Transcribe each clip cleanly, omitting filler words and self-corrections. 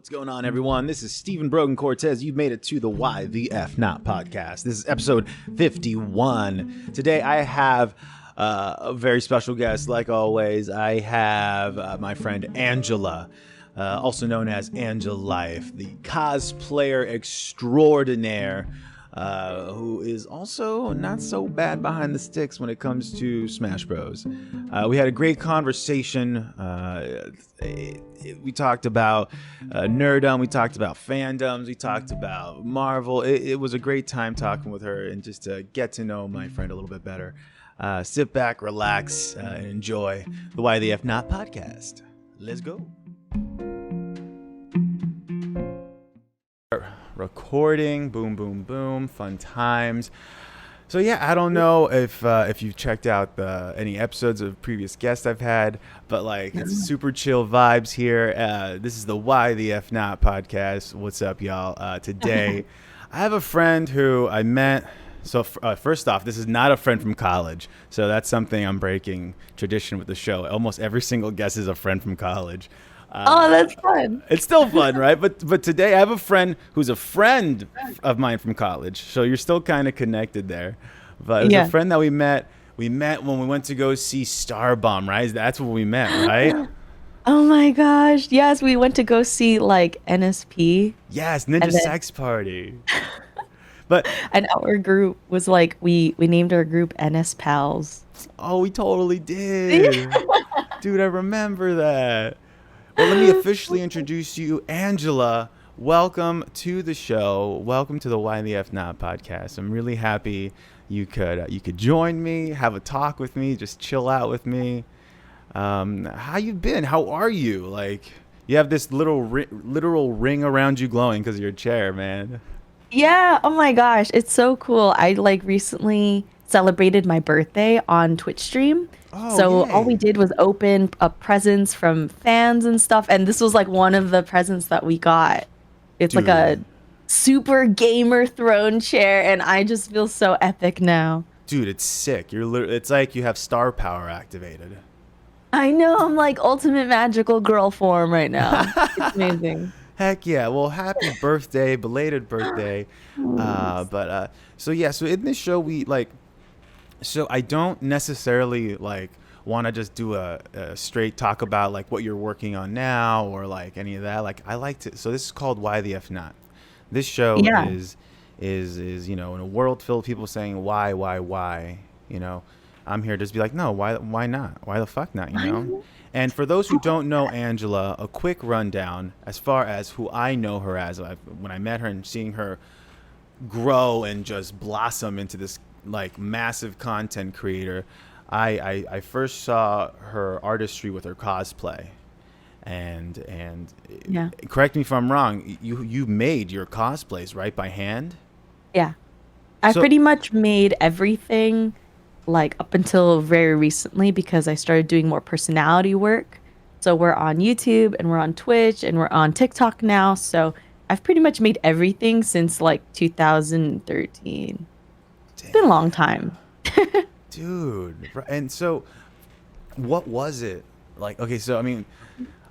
What's going on, everyone? This is Stephen Brogan Cortez. You've made it to the Why the F Not podcast. This is episode 51. Today, I have a very special guest, like always. I have my friend Annjela, also known as Annjelife, the cosplayer extraordinaire, who is also not so bad behind the sticks when it comes to Smash Bros. We had a great conversation. We talked about nerddom, we talked about fandoms, we talked about Marvel. It was a great time talking with her and just to get to know my friend a little bit better. Sit back, relax, and enjoy the Why the F Not podcast. Let's go. Recording, boom, boom, boom, fun times. So yeah, I don't know if you've checked out any episodes of previous guests I've had, but like it's super chill vibes here. This is the Why the F Not podcast. What's up, y'all? Today, I have a friend who I met. So first off, this is not a friend from college. So that's something I'm breaking tradition with the show. Almost every single guest is a friend from college. That's fun. It's still fun, right? But today I have a friend who's a friend of mine from college. So you're still kind of connected there. But it was a friend that we met. We met when we went to go see Starbomb, right? That's when we met, right? Oh my gosh. Yes, we went to go see like NSP. Yes, Ninja Sex Party. And our group was like, we named our group NS Pals. Oh, we totally did. Dude, I remember that. Well, let me officially introduce you, Annjela. Welcome to the show. Welcome to the Why the F Not podcast. I'm really happy you could join me, have a talk with me, just chill out with me. How you been? How are you? Like, you have this literal ring around you glowing because of your chair, man. Yeah. Oh my gosh. It's so cool. I like recently celebrated my birthday on Twitch stream. So all we did was open up presents from fans and stuff. And this was like one of the presents that we got. It's like a super gamer throne chair. And I just feel so epic now. Dude, it's sick. It's like you have star power activated. I know. I'm like ultimate magical girl form right now. It's amazing. Heck yeah. Well, happy birthday, belated birthday. So in this show, so I don't necessarily like want to just do a straight talk about like what you're working on now or like any of that. Like I like to. So this is called Why the F Not. This show is in a world filled with people saying why. I'm here to just be like, no, why not? Why the fuck not? And for those who don't know Annjela, a quick rundown as far as who I know her as. When I met her and seeing her grow and just blossom into this like massive content creator, I first saw her artistry with her cosplay, and correct me if I'm wrong, you made your cosplays right by hand? Yeah, I pretty much made everything like up until very recently because I started doing more personality work. So we're on YouTube and we're on Twitch and we're on TikTok now. So I've pretty much made everything since like 2013. It's been a long time. Dude. And so what was it like? Okay, so I mean,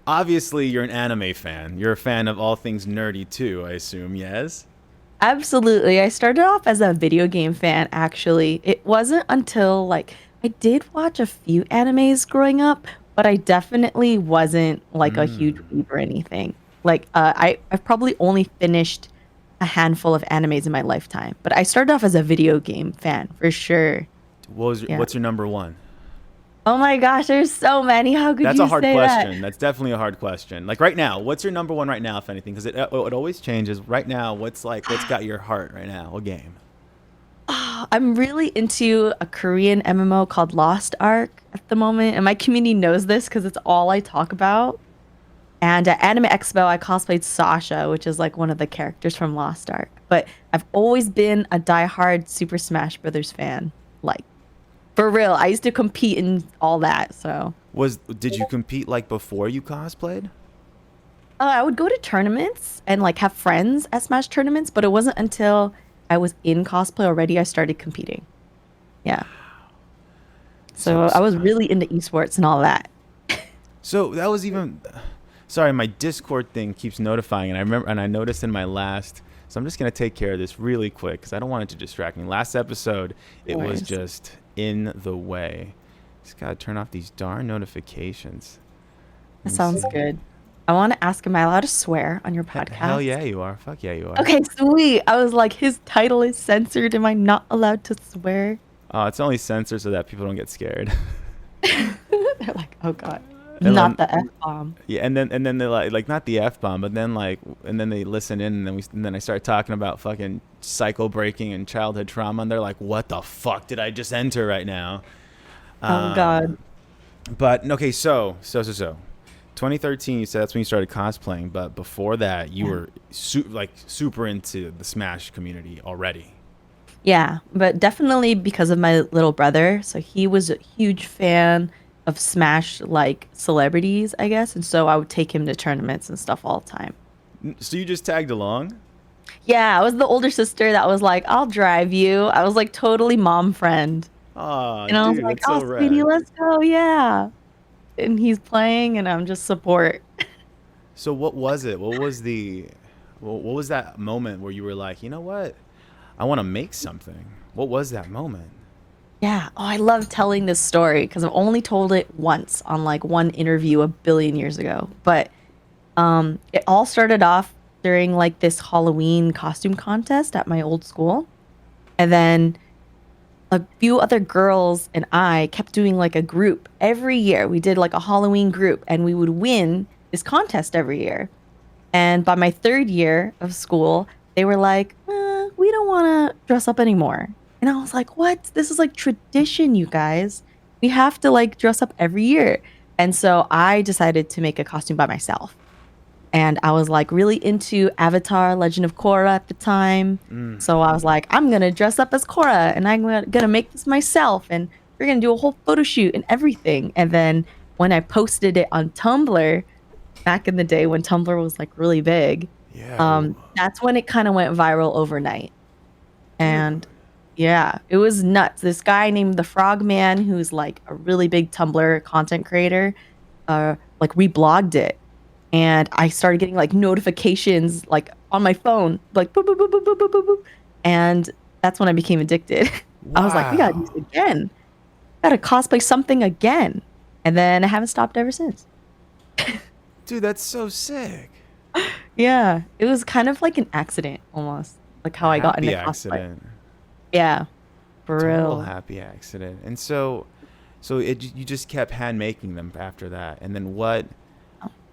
obviously you're an anime fan. You're a fan of all things nerdy too, I assume, yes? Absolutely. I started off as a video game fan, actually. It wasn't until like I did watch a few animes growing up, but I definitely wasn't like a huge weeb or anything. Like I've probably only finished a handful of animes in my lifetime, but I started off as a video game fan for sure. What's your number one? Oh my gosh, there's so many. How could you say that? That's a hard question. That's definitely a hard question. Like right now, what's your number one right now, if anything? Because it always changes. Right now, what's got your heart right now? What game? I'm really into a Korean MMO called Lost Ark at the moment, and my community knows this because it's all I talk about. And at Anime EXPO, I cosplayed Sasha, which is like one of the characters from Lost Ark. But I've always been a diehard Super Smash Brothers fan. Like, for real, I used to compete in all that. So did you compete like before you cosplayed? I would go to tournaments and like have friends at Smash tournaments, but it wasn't until I was in cosplay already I started competing. Yeah. So I was really into esports and all that. So that was even Sorry, my Discord thing keeps notifying, and I noticed in my last. So I'm just gonna take care of this really quick because I don't want it to distract me. Last episode, it was just in the way. Just gotta turn off these darn notifications. That sounds good. I want to ask, am I allowed to swear on your podcast? Hell yeah, you are. Fuck yeah, you are. Okay, sweet. I was like, his title is censored. Am I not allowed to swear? Oh, it's only censored so that people don't get scared. They're like, oh god, And not then- the F-bomb. Yeah, and then they like not the F-bomb, but then and then they listen in, and then I start talking about fucking cycle breaking and childhood trauma, and they're like, "What the fuck did I just enter right now?" Oh god. But okay, so 2013, you said that's when you started cosplaying, but before that, you were super into the Smash community already. Yeah, but definitely because of my little brother. So he was a huge fan of Smash like celebrities, I guess, and so I would take him to tournaments and stuff all the time. So you just tagged along? Yeah, I was the older sister that was like, I'll drive you. I was like totally mom friend. Oh, And I was dude, like, that's so oh, rad. sweetie, let's go. Yeah. And he's playing and I'm just support. So what was it? What was that moment where you were like, you know what? I want to make something. What was that moment? Yeah. Oh, I love telling this story because I've only told it once on like one interview a billion years ago. But it all started off during like this Halloween costume contest at my old school. And then a few other girls and I kept doing like a group every year. We did like a Halloween group and we would win this contest every year. And by my third year of school, they were like, we don't want to dress up anymore. And I was like, what? This is like tradition, you guys. We have to like dress up every year. And so I decided to make a costume by myself. And I was like really into Avatar, Legend of Korra at the time. So I was like, I'm going to dress up as Korra and I'm going to make this myself. And we're going to do a whole photo shoot and everything. And then when I posted it on Tumblr, back in the day when Tumblr was like really big, that's when it kind of went viral overnight. And yeah, it was nuts. This guy named the Frogman, who's like a really big Tumblr content creator, like reblogged it. And I started getting like notifications like on my phone, like boop, boop, boop, boop, boop, boop, boop, boop. And that's when I became addicted. I was like, we gotta do this again. Gotta cosplay something again. And then I haven't stopped ever since. Dude, that's so sick. Yeah, it was kind of like an accident almost, like how I got into cosplay. Accident. Yeah, for Total real. happy accident. And so you just kept hand making them after that. And then what?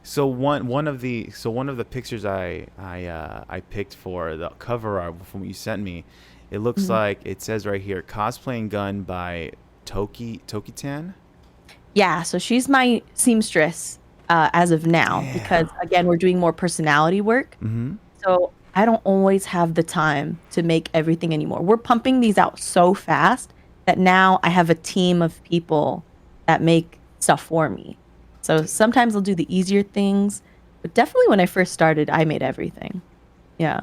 So one of the pictures I picked for the cover art from what you sent me, it looks like it says right here, cosplaying gun by Toki-tan. Yeah, so she's my seamstress as of now because again we're doing more personality work. So I don't always have the time to make everything anymore. We're pumping these out so fast that now I have a team of people that make stuff for me. So sometimes I'll do the easier things, but definitely when I first started, I made everything. Yeah.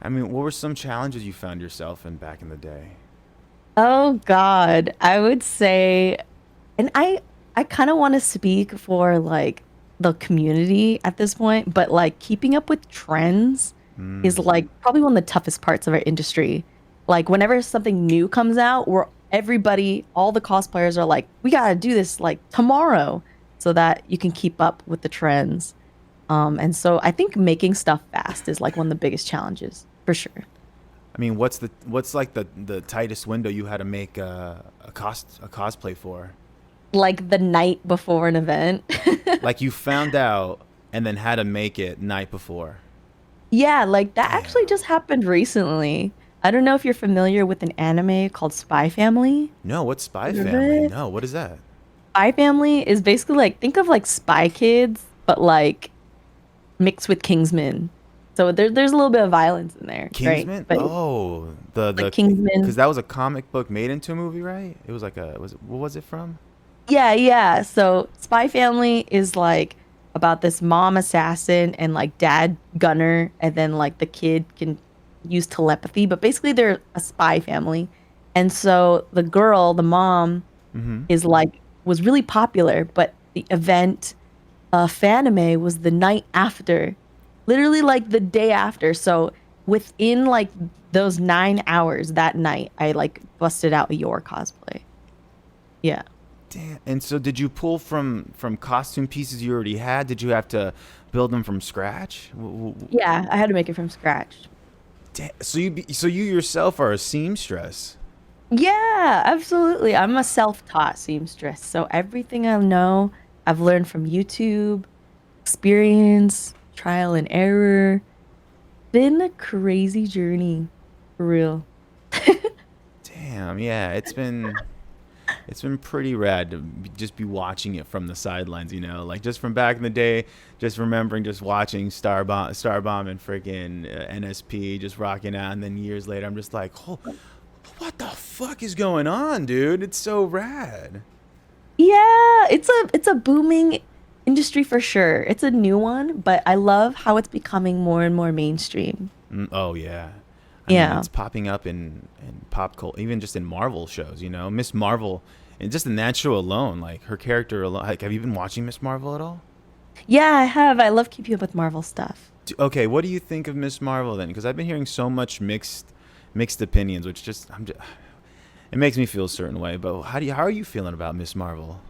I mean, what were some challenges you found yourself in back in the day? Oh God, I would say, and I kind of want to speak for like the community at this point, but like keeping up with trends is like probably one of the toughest parts of our industry. Like whenever something new comes out, all the cosplayers are like, we gotta do this like tomorrow, so that you can keep up with the trends. And so I think making stuff fast is like one of the biggest challenges for sure. I mean, what's like the tightest window you had to make a cosplay for? Like the night before an event. Like you found out and then had to make it night before. Yeah, like that actually just happened recently. I don't know if you're familiar with an anime called Spy Family. No, what's Spy Heard of Family? it? No, what is that? Spy Family is basically like, think of like Spy Kids, but like mixed with Kingsman. So there's a little bit of violence in there. Kingsman? Right? But Oh, the like Kingsman. because that was a comic book made into a movie, right? It was like what was it from? Yeah. So Spy Family is like about this mom assassin and like dad gunner, and then like the kid can use telepathy, but basically they're a spy family. And so the girl, the mom, is like was really popular, but the event Fanime was the night after, literally like the day after. So within like those 9 hours that night, I like busted out a your cosplay. Yeah. Damn. And so did you pull from costume pieces you already had? Did you have to build them from scratch? Yeah, I had to make it from scratch. So you yourself are a seamstress. Yeah, absolutely. I'm a self-taught seamstress. So everything I know, I've learned from YouTube, experience, trial and error. Been a crazy journey, for real. Damn, yeah, it's been pretty rad to just be watching it from the sidelines, like just from back in the day, just remembering just watching Starbomb and freaking NSP just rocking out, and then years later, I'm just like, oh, what the fuck is going on, dude? It's so rad. Yeah, it's a booming industry for sure. It's a new one, but I love how it's becoming more and more mainstream. Oh yeah, I mean Yeah. it's popping up in pop culture, even just in Marvel shows. Miss Marvel, and just in that show alone, like her character alone. Like, have you been watching Miss Marvel at all? Yeah, I have. I love keeping up with Marvel stuff. Okay, what do you think of Miss Marvel then? Because I've been hearing so much mixed opinions, which it makes me feel a certain way. But how are you feeling about Miss Marvel?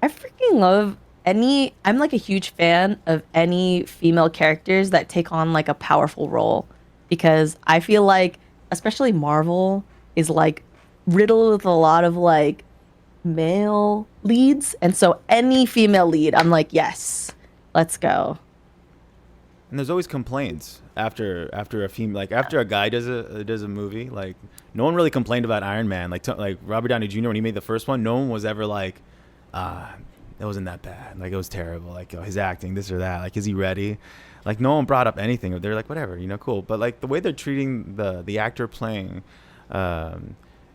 I freaking love I'm like a huge fan of any female characters that take on like a powerful role because I feel like especially Marvel is like riddled with a lot of like male leads, and so any female lead, I'm like, yes, let's go. And there's always complaints after a female, like after a guy does a movie. Like, no one really complained about Iron Man. Like Robert Downey Jr. when he made the first one, no one was ever like, it wasn't that bad. Like, it was terrible. Like, his acting, this or that. Like, is he ready? Like, no one brought up anything. They're like, whatever, cool. But like the way they're treating the actor playing, I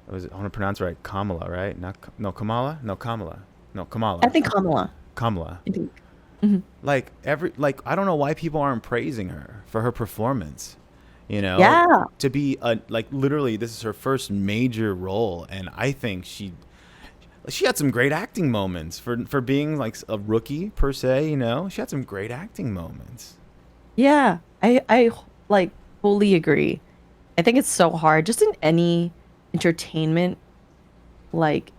want to pronounce it right, Kamala, right? Not no Kamala, no Kamala, no I Kamala, think Kamala. Kamala. I think. Mhm. Like I don't know why people aren't praising her for her performance. Yeah. To be like literally this is her first major role, and I think she had some great acting moments for being like a rookie per se. She had some great acting moments. Yeah. I like fully agree. I think it's so hard just in any entertainment like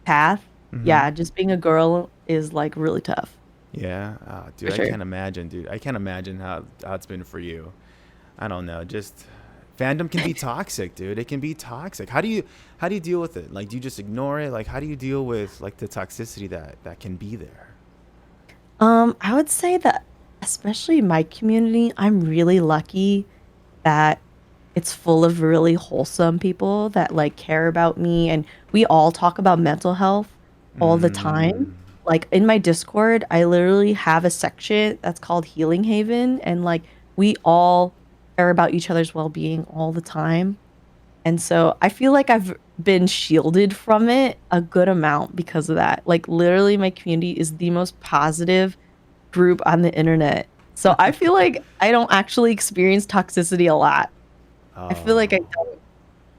path. Hmm. Yeah, just being a girl is like really tough Yeah, for dude, I sure. can't imagine, dude. I can't imagine how it's been for you. I don't know. Just fandom can be toxic, dude. It can be toxic. How do you deal with it? Like, do you just ignore it? Like, how do you deal with like the toxicity that can be there? I would say that especially my community, I'm really lucky that it's full of really wholesome people that like care about me, and we all talk about mental health all the time. Mm. Like in my Discord, I literally have a section that's called Healing Haven, and like we all care about each other's well-being all the time. And so I feel like I've been shielded from it a good amount because of that. Like literally my community is the most positive group on the internet. So I feel like I don't actually experience toxicity a lot. I feel like I Oh, don't,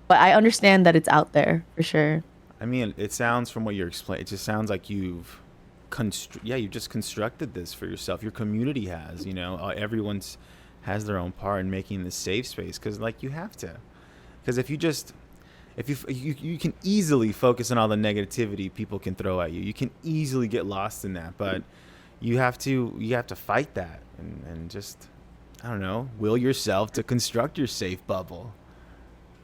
but I understand that it's out there for sure. I mean, it sounds from what you're explaining. It just sounds like you've just constructed this for yourself. Your community has, everyone's has their own part in making this safe space because like you have to. Because if you can easily focus on all the negativity people can throw at you. You can easily get lost in that, but you have to fight that and just I don't know, will yourself to construct your safe bubble.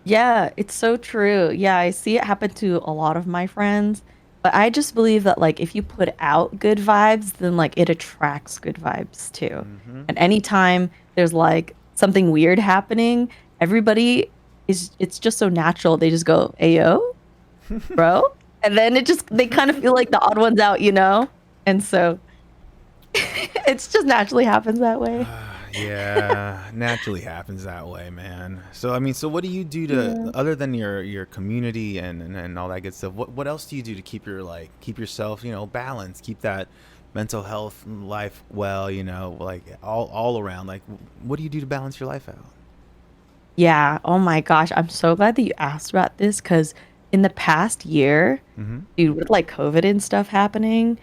Yeah, it's so true. Yeah, I see it happen to a lot of my friends, but I just believe that like if you put out good vibes, then like it attracts good vibes too. Hmm. And anytime there's like something weird happening, everybody it's just so natural. They just go, "Ayo, bro." And then they kind of feel like the odd ones out, you know? And so it's just naturally happens that way. Yeah, naturally happens that way, man. So I mean, so what do you do to Yeah. other than your community and all that good stuff? What else do you do to keep yourself, balanced, keep that mental health life well, like all around? Like, what do you do to balance your life out? Yeah. Oh my gosh. I'm so glad that you asked about this because in the past year, Hmm. dude, with like COVID and stuff happening,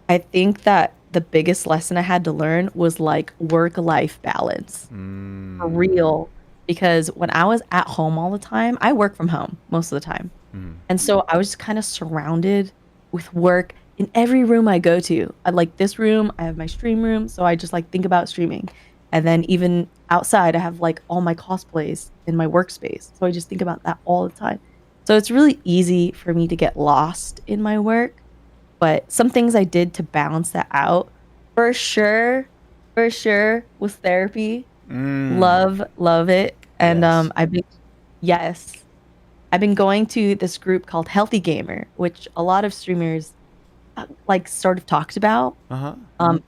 I think that the biggest lesson I had to learn was like work-life balance. For real. Because when I was at home all the time, I work from home most of the time. And so I was just kind of surrounded with work in every room I go to. I like this room, I have my stream room, so I just like think about streaming. And then even outside, I have like all my cosplays in my workspace. So I just think about that all the time. So it's really easy for me to get lost in my work. But some things I did to balance that out, for sure, was therapy. Love it. And Yes. yes, I've been going to this group called Healthy Gamer, which a lot of streamers like sort of talked about. Uh-huh.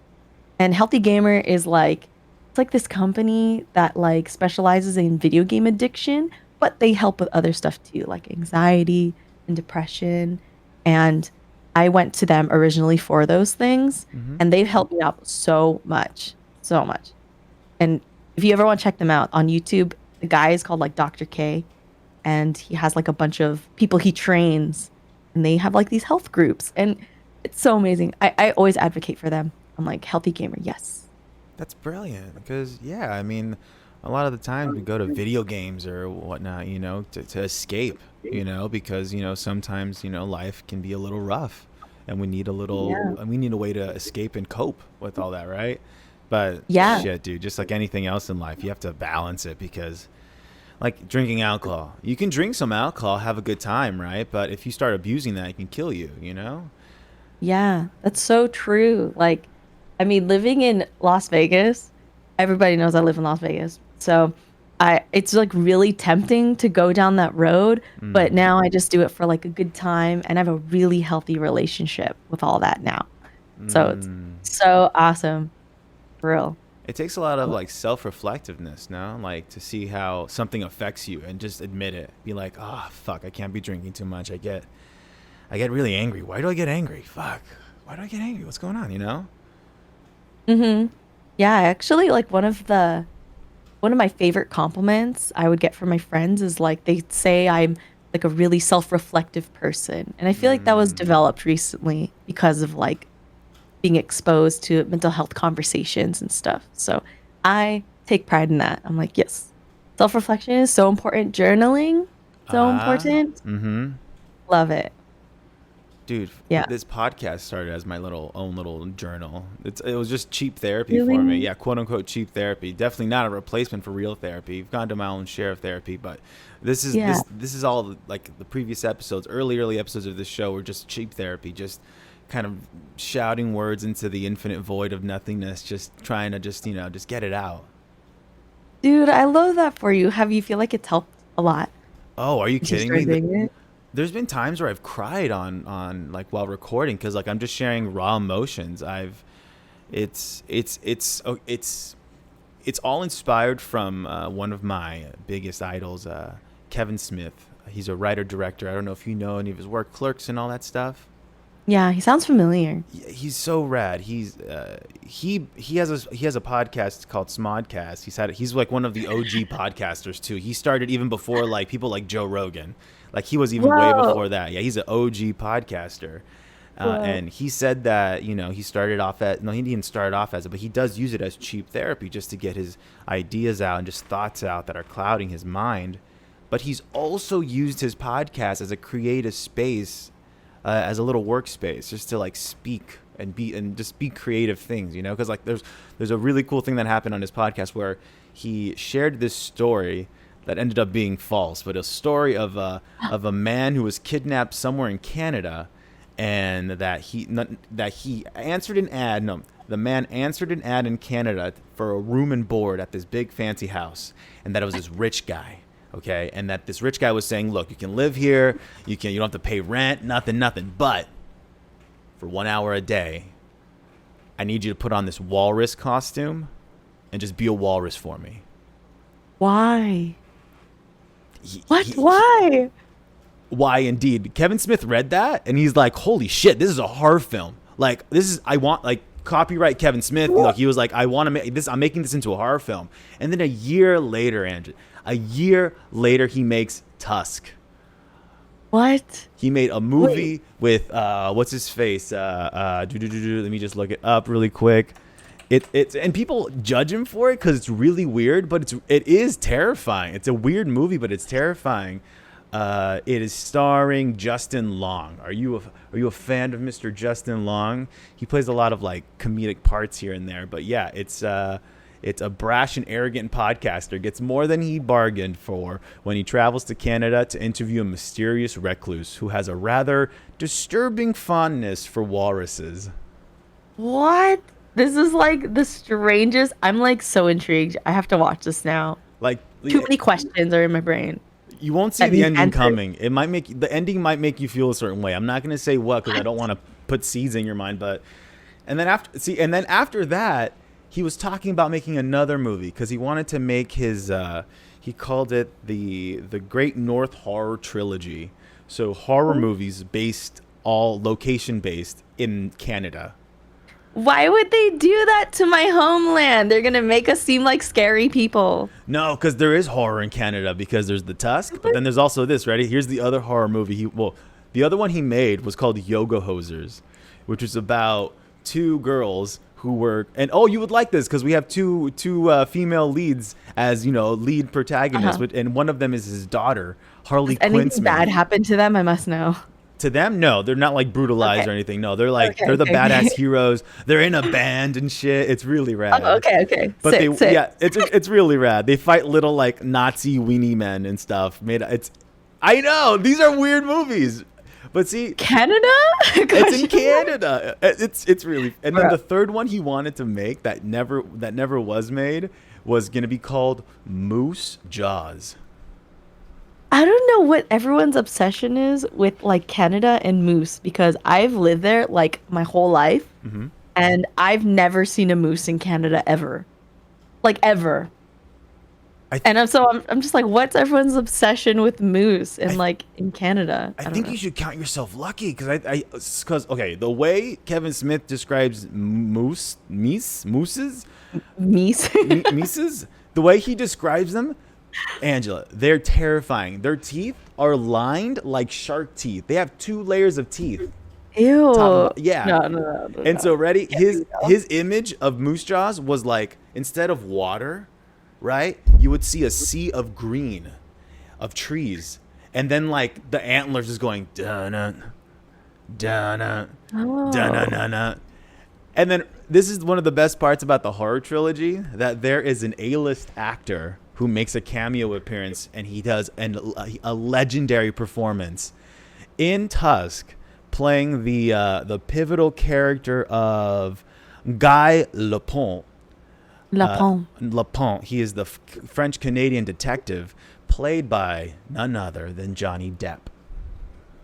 And Healthy Gamer is like it's like this company that like specializes in video game addiction, but they help with other stuff too, like anxiety and depression. And I went to them originally for those things, and they've helped me out so much, so much. And if you ever want to check them out on YouTube, the guy is called like Dr. K, and he has like a bunch of people he trains, and they have like these health groups, and it's so amazing. I always advocate for them. I'm like, healthy gamer, yes. That's brilliant because, yeah, I mean, a lot of the times we go to video games or whatnot, to escape, because, sometimes, life can be a little rough and Yeah. we need a way to escape and cope with all that, right? But Yeah. shit, dude, just like anything else in life, you have to balance it because, like drinking alcohol, you can drink some alcohol, have a good time, right? But if you start abusing that, it can kill you, you know? Yeah, that's so true. Like, I mean, living in Las Vegas, everybody knows I live in Las Vegas. So it's like really tempting to go down that road, but now I just do it for like a good time and I have a really healthy relationship with all that now. So it's so awesome. For real. It takes a lot of like self-reflectiveness, no? Like to see how something affects you and just admit it. Be like, oh fuck, I can't be drinking too much. I get really angry. Why do I get angry? Fuck. Why do I get angry? What's going on, you know? Mm-hmm. Yeah, actually, like one of my favorite compliments I would get from my friends is like they'd say I'm like a really self-reflective person. And I feel like that was developed recently because of like being exposed to mental health conversations and stuff. So I take pride in that. I'm like, yes, self-reflection is so important. Journaling, so important. Mm-hmm. Love it. Dude, Yeah. this podcast started as my own little journal. It was just cheap therapy for me. Really? Yeah, quote unquote cheap therapy. Definitely not a replacement for real therapy. I've gone to my own share of therapy, but this is Yeah. this is all like the previous episodes, early episodes of this show were just cheap therapy, just kind of shouting words into the infinite void of nothingness, just trying to just get it out. Dude, I love that for you. Have you feel like it's helped a lot Oh, are you since you kidding me? started doing it? There's been times where I've cried on like while recording because like I'm just sharing raw emotions. It's all inspired from one of my biggest idols, Kevin Smith. He's a writer director. I don't know if you know any of his work, Clerks and all that stuff. Yeah, he sounds familiar. He's so rad. He has a podcast called Smodcast. He's like one of the OG podcasters too. He started even before like people like Joe Rogan. Like he was even way Whoa. before that. Yeah, he's an OG podcaster. Whoa. And he said that, he started off at, no, he didn't start off as it, but he does use it as cheap therapy just to get his ideas out and just thoughts out that are clouding his mind. But he's also used his podcast as a creative space, as a little workspace, just to like speak and just be creative things, because like there's a really cool thing that happened on his podcast where he shared this story that ended up being false, but a story of a man who was kidnapped somewhere in Canada, and that he answered an ad. No, the man answered an ad in Canada for a room and board at this big fancy house, and that it was this rich guy. Okay, and that this rich guy was saying, look, you can live here, you don't have to pay rent, nothing, but for 1 hour a day, I need you to put on this walrus costume and just be a walrus for me. Why? He- What? he- Why? Why indeed? Kevin Smith read that and he's like, holy shit, this is a horror film. Like I want like copyright Kevin Smith. Like he was like, I want to make this. I'm making this into a horror film. And then a year later, he makes Tusk. What? He made a movie Wait. with what's his face? Let me just look it up really quick. It's and people judge him for it because it's really weird, but it is terrifying. It's a weird movie, but it's terrifying. It is starring Justin Long. Are you a fan of Mr. Justin Long? He plays a lot of like comedic parts here and there, but yeah, it's a brash and arrogant podcaster gets more than he bargained for when he travels to Canada to interview a mysterious recluse who has a rather disturbing fondness for walruses. What? This is like the strangest. I'm like so intrigued. I have to watch this now. Like Too many questions are in my brain. you won't see That the need ending answers. coming. The ending might make you feel a certain way. I'm not going to say what because I don't want to put seeds in your mind, but and then after that, he was talking about making another movie because he wanted to make his he called it the Great North Horror Trilogy. So horror movies all location based in Canada. Why would they do that to my homeland? They're gonna make us seem like scary people. No, because there is horror in Canada because there's the Tusk, but then there's also this. Ready? Here's the other horror movie. The other one he made was called Yoga Hosers, which was about two girls who were you would like this because we have two female leads as lead protagonists, and one of them is his daughter Harley Does anything Quinn. bad happen to them? I must know. To them, no, they're not like brutalized Okay. or anything. No, they're like they're the badass heroes. They're in a band and shit. It's really rad. Oh, okay. But Sick. yeah, it's really rad. They fight little like Nazi weenie men and stuff. I know these are weird movies, but see, Canada? it's in Canada. It's really. And then the third one he wanted to make that never was made was gonna be called Moose Jaws. I don't know what everyone's obsession is with like Canada and moose because I've lived there like my whole life and I've never seen a moose in Canada ever. Like ever. I'm just like, what's everyone's obsession with moose and like in Canada? I don't think know. you should count yourself lucky because okay, the way Kevin Smith describes mooses, Meese. the way he describes them, Annjela, they're terrifying. Their teeth are lined like shark teeth. They have 2 layers of teeth. Ew. Yeah. No. And so ready, Can't do that. his image of moose jaws was like instead of water, right? You would see a sea of green, of trees, and then like the antlers just going da-na, da-na, da-na-na-na. And then this is one of the best parts about the horror trilogy, that there is an A-list actor who makes a cameo appearance, and he does a legendary performance in Tusk, playing the pivotal character of Guy Lapont. Lapont. He is the French-Canadian detective played by none other than Johnny Depp.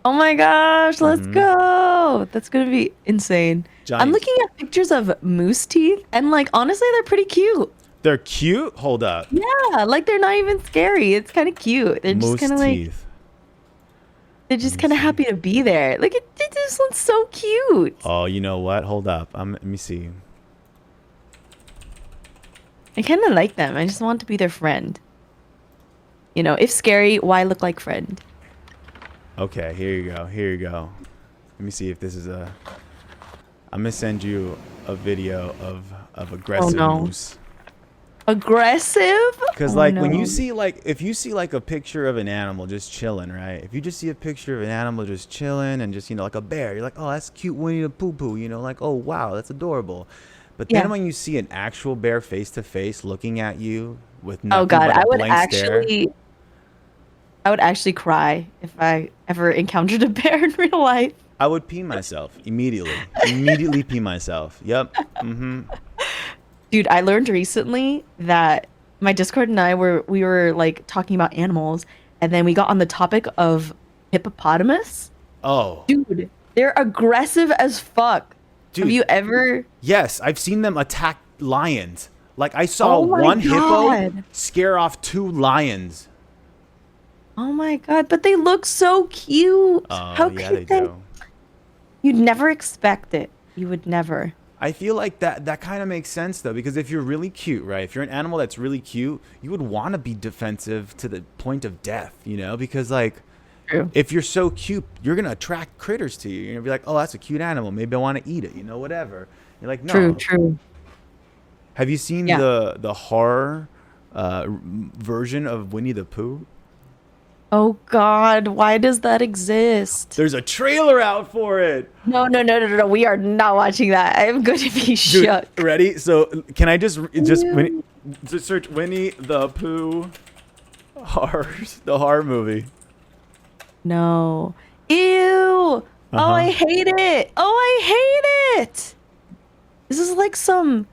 Oh my gosh, let's go. That's going to be insane. I'm looking at pictures of moose teeth and like honestly they're pretty cute. They're cute? Hold up. Yeah, like they're not even scary. It's kind of cute. They're just Moose kind of like teeth. they're just kind of happy to be there. Like it just looks so cute. Oh, you know what? Hold up. Let me see. I kind of like them. I just want to be their friend. You know, if scary, why look like friend? Okay, here you go. Let me see if this is I'm gonna send you a video of aggressive moose. Aggressive? Because like when you see like if you see like a picture of an animal just chilling, right? If you just see a picture of an animal just chilling and just like a bear, you're like, oh, that's cute Winnie the Pooh, like, oh wow, that's adorable. But then when you see an actual bear face to face looking at you with nothing but a blank stare, I would actually cry if I ever encountered a bear in real life. I would pee myself immediately. Immediately pee myself. Yep. Dude, I learned recently that my Discord and we were like talking about animals, and then we got on the topic of hippopotamus. Oh. Dude, they're aggressive as fuck. Dude, have you ever? Yes, I've seen them attack lions. Like I saw Oh my one God. hippo scare off 2 lions. Oh my god, but they look so cute. Oh, How yeah, cute they do. You'd never expect it. You would never. I feel like that kind of makes sense though, because if you're really cute, right? If you're an animal that's really cute, you would want to be defensive to the point of death, because like True. If you're so cute, you're gonna attract critters to you. You're gonna be like, oh, that's a cute animal. Maybe I want to eat it. Whatever. You're like, no. True. Have you seen Yeah. the horror version of Winnie the Pooh? Oh God, why does that exist? There's a trailer out for it. No. We are not watching that. I'm going to be Dude, shook. ready? So can I just search Winnie the Pooh the horror movie? No. Ew. Oh, I hate it. Oh, I hate it. This is like some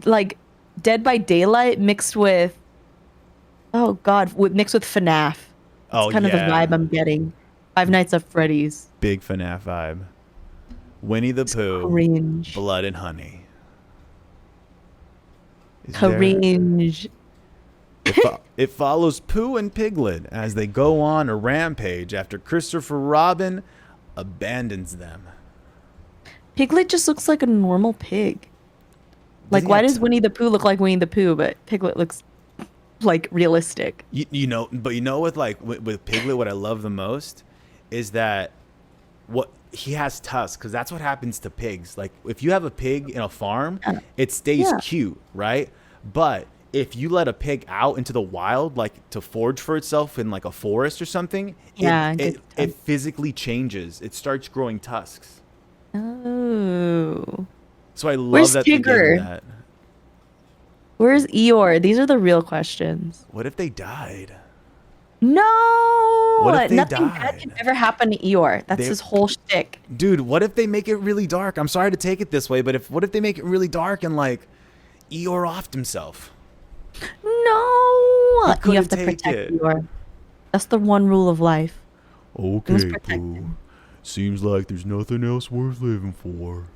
like Dead by Daylight mixed with mixed with FNAF. It's kind of the vibe I'm getting. Five Nights at Freddy's. Big FNAF vibe. Winnie the Pooh. Cringe. Blood and Honey. Cringe. It follows Pooh and Piglet as they go on a rampage after Christopher Robin abandons them. Piglet just looks like a normal pig. Like, why does Winnie the Pooh look like Winnie the Pooh, but Piglet looks like realistic? But with Piglet, what I love the most is that he has tusks, because that's what happens to pigs. Like, if you have a pig in a farm, it stays cute, right? But if you let a pig out into the wild, like to forage for itself in like a forest or something, it physically changes. It starts growing tusks. Oh. So I love Where's that they did Tigger? that. Where's Eeyore? These are the real questions. What if they died? No! What if they Nothing died? bad can ever happen to Eeyore. That's his whole shtick. Dude, what if they make it really dark? I'm sorry to take it this way, but what if they make it really dark and like Eeyore offed himself? No! You have to take protect it. Eeyore. That's the one rule of life. Okay, Pooh. Seems like there's nothing else worth living for.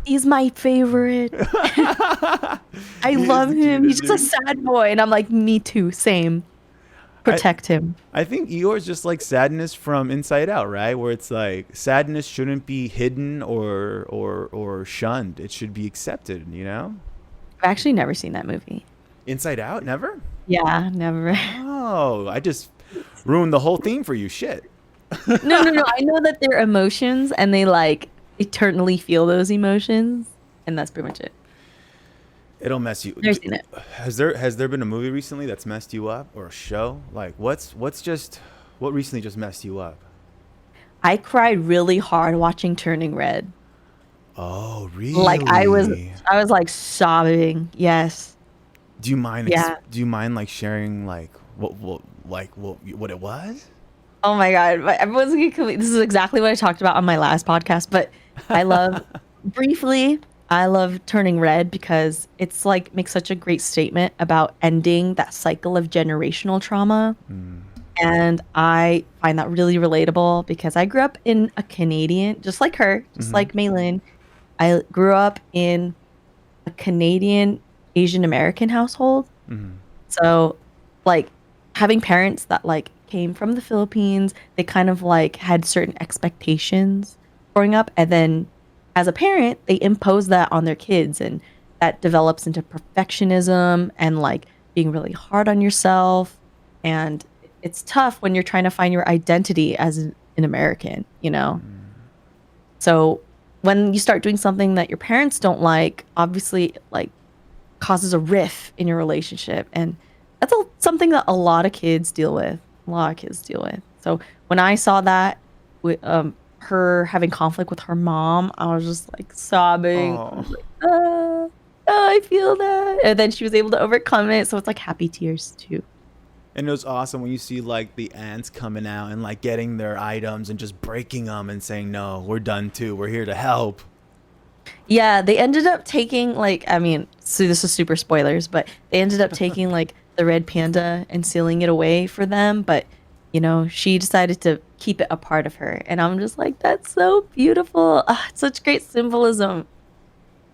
He's my favorite. I love him. He's just a sad boy. And I'm like, me too. Same. Protect him. I think Eeyore's just like sadness from Inside Out, right? Where it's like sadness shouldn't be hidden or shunned. It should be accepted, I've actually never seen that movie. Inside Out? Never? Yeah, never. Oh, I just ruined the whole theme for you. Shit. No. I know that they're emotions and they like eternally feel those emotions. And that's pretty much it. It'll mess you. Never seen it. Has there been a movie recently that's messed you up, or a show? Like what recently just messed you up? I cried really hard watching Turning Red. Oh, really? Like I was like sobbing. Yes. Do you mind? Yeah. Do you mind like sharing like what it was? Oh my God. Everyone's gonna this is exactly what I talked about on my last podcast, but I love I love Turning Red because it's like makes such a great statement about ending that cycle of generational trauma. And I find that really relatable because I grew up in a Canadian, just like her, just like Maylin. I grew up in a Canadian Asian American household. So like having parents that like came from the Philippines, they kind of like had certain expectations growing up, and then as a parent, they impose that on their kids, and that develops into perfectionism and like being really hard on yourself. And it's tough when you're trying to find your identity as an American, So when you start doing something that your parents don't like, obviously like causes a rift in your relationship. And that's something that a lot of kids deal with. So when I saw that with her having conflict with her mom, I was just like sobbing. I was like, I feel that. And then she was able to overcome it. So it's like happy tears too. And it was awesome when you see like the ants coming out and like getting their items and just breaking them and saying, no, we're done too. We're here to help. Yeah, they ended up taking so this is super spoilers, but they ended up taking like the red panda and sealing it away for them. But, she decided to keep it a part of her. And I'm just like, that's so beautiful. It's such great symbolism.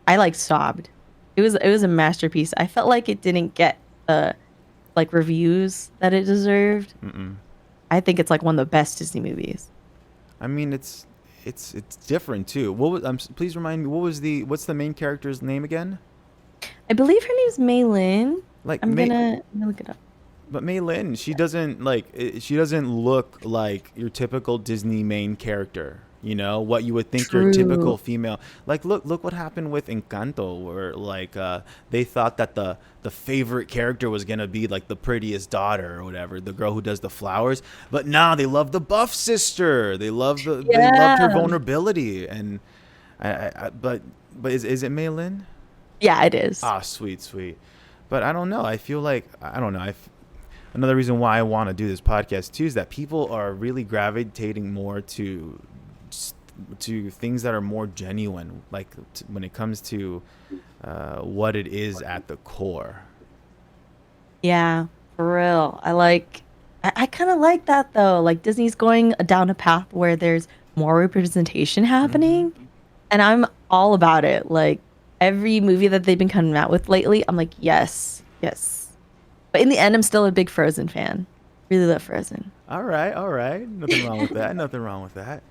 I like sobbed. It was a masterpiece. I felt like it didn't get the like reviews that it deserved. I think it's like one of the best Disney movies. I mean, it's different too. Please remind me, what's the main character's name again? I believe her name's Maylin. Like I'm gonna look it up. But Mei Lin, she doesn't look like your typical Disney main character. You know what you would think your True. typical female. Like, look what happened with Encanto, where like they thought that the favorite character was gonna be like the prettiest daughter or whatever, the girl who does the flowers. But now they love the buff sister. They loved her Yeah. vulnerability. And but is it Mei Lin? Yeah, it is. Ah, sweet, sweet. But I don't know. I feel like I don't know. Another reason why I want to do this podcast too is that people are really gravitating more to things that are more genuine, like when it comes to what it is at the core. Yeah, for real. I kind of like that though. Like Disney's going down a path where there's more representation Hmm. happening, and I'm all about it. Like every movie that they've been coming out with lately, I'm like, yes, yes. But in the end, I'm still a big Frozen fan. Really love Frozen. All right, all right. Nothing wrong with that. Nothing wrong with that.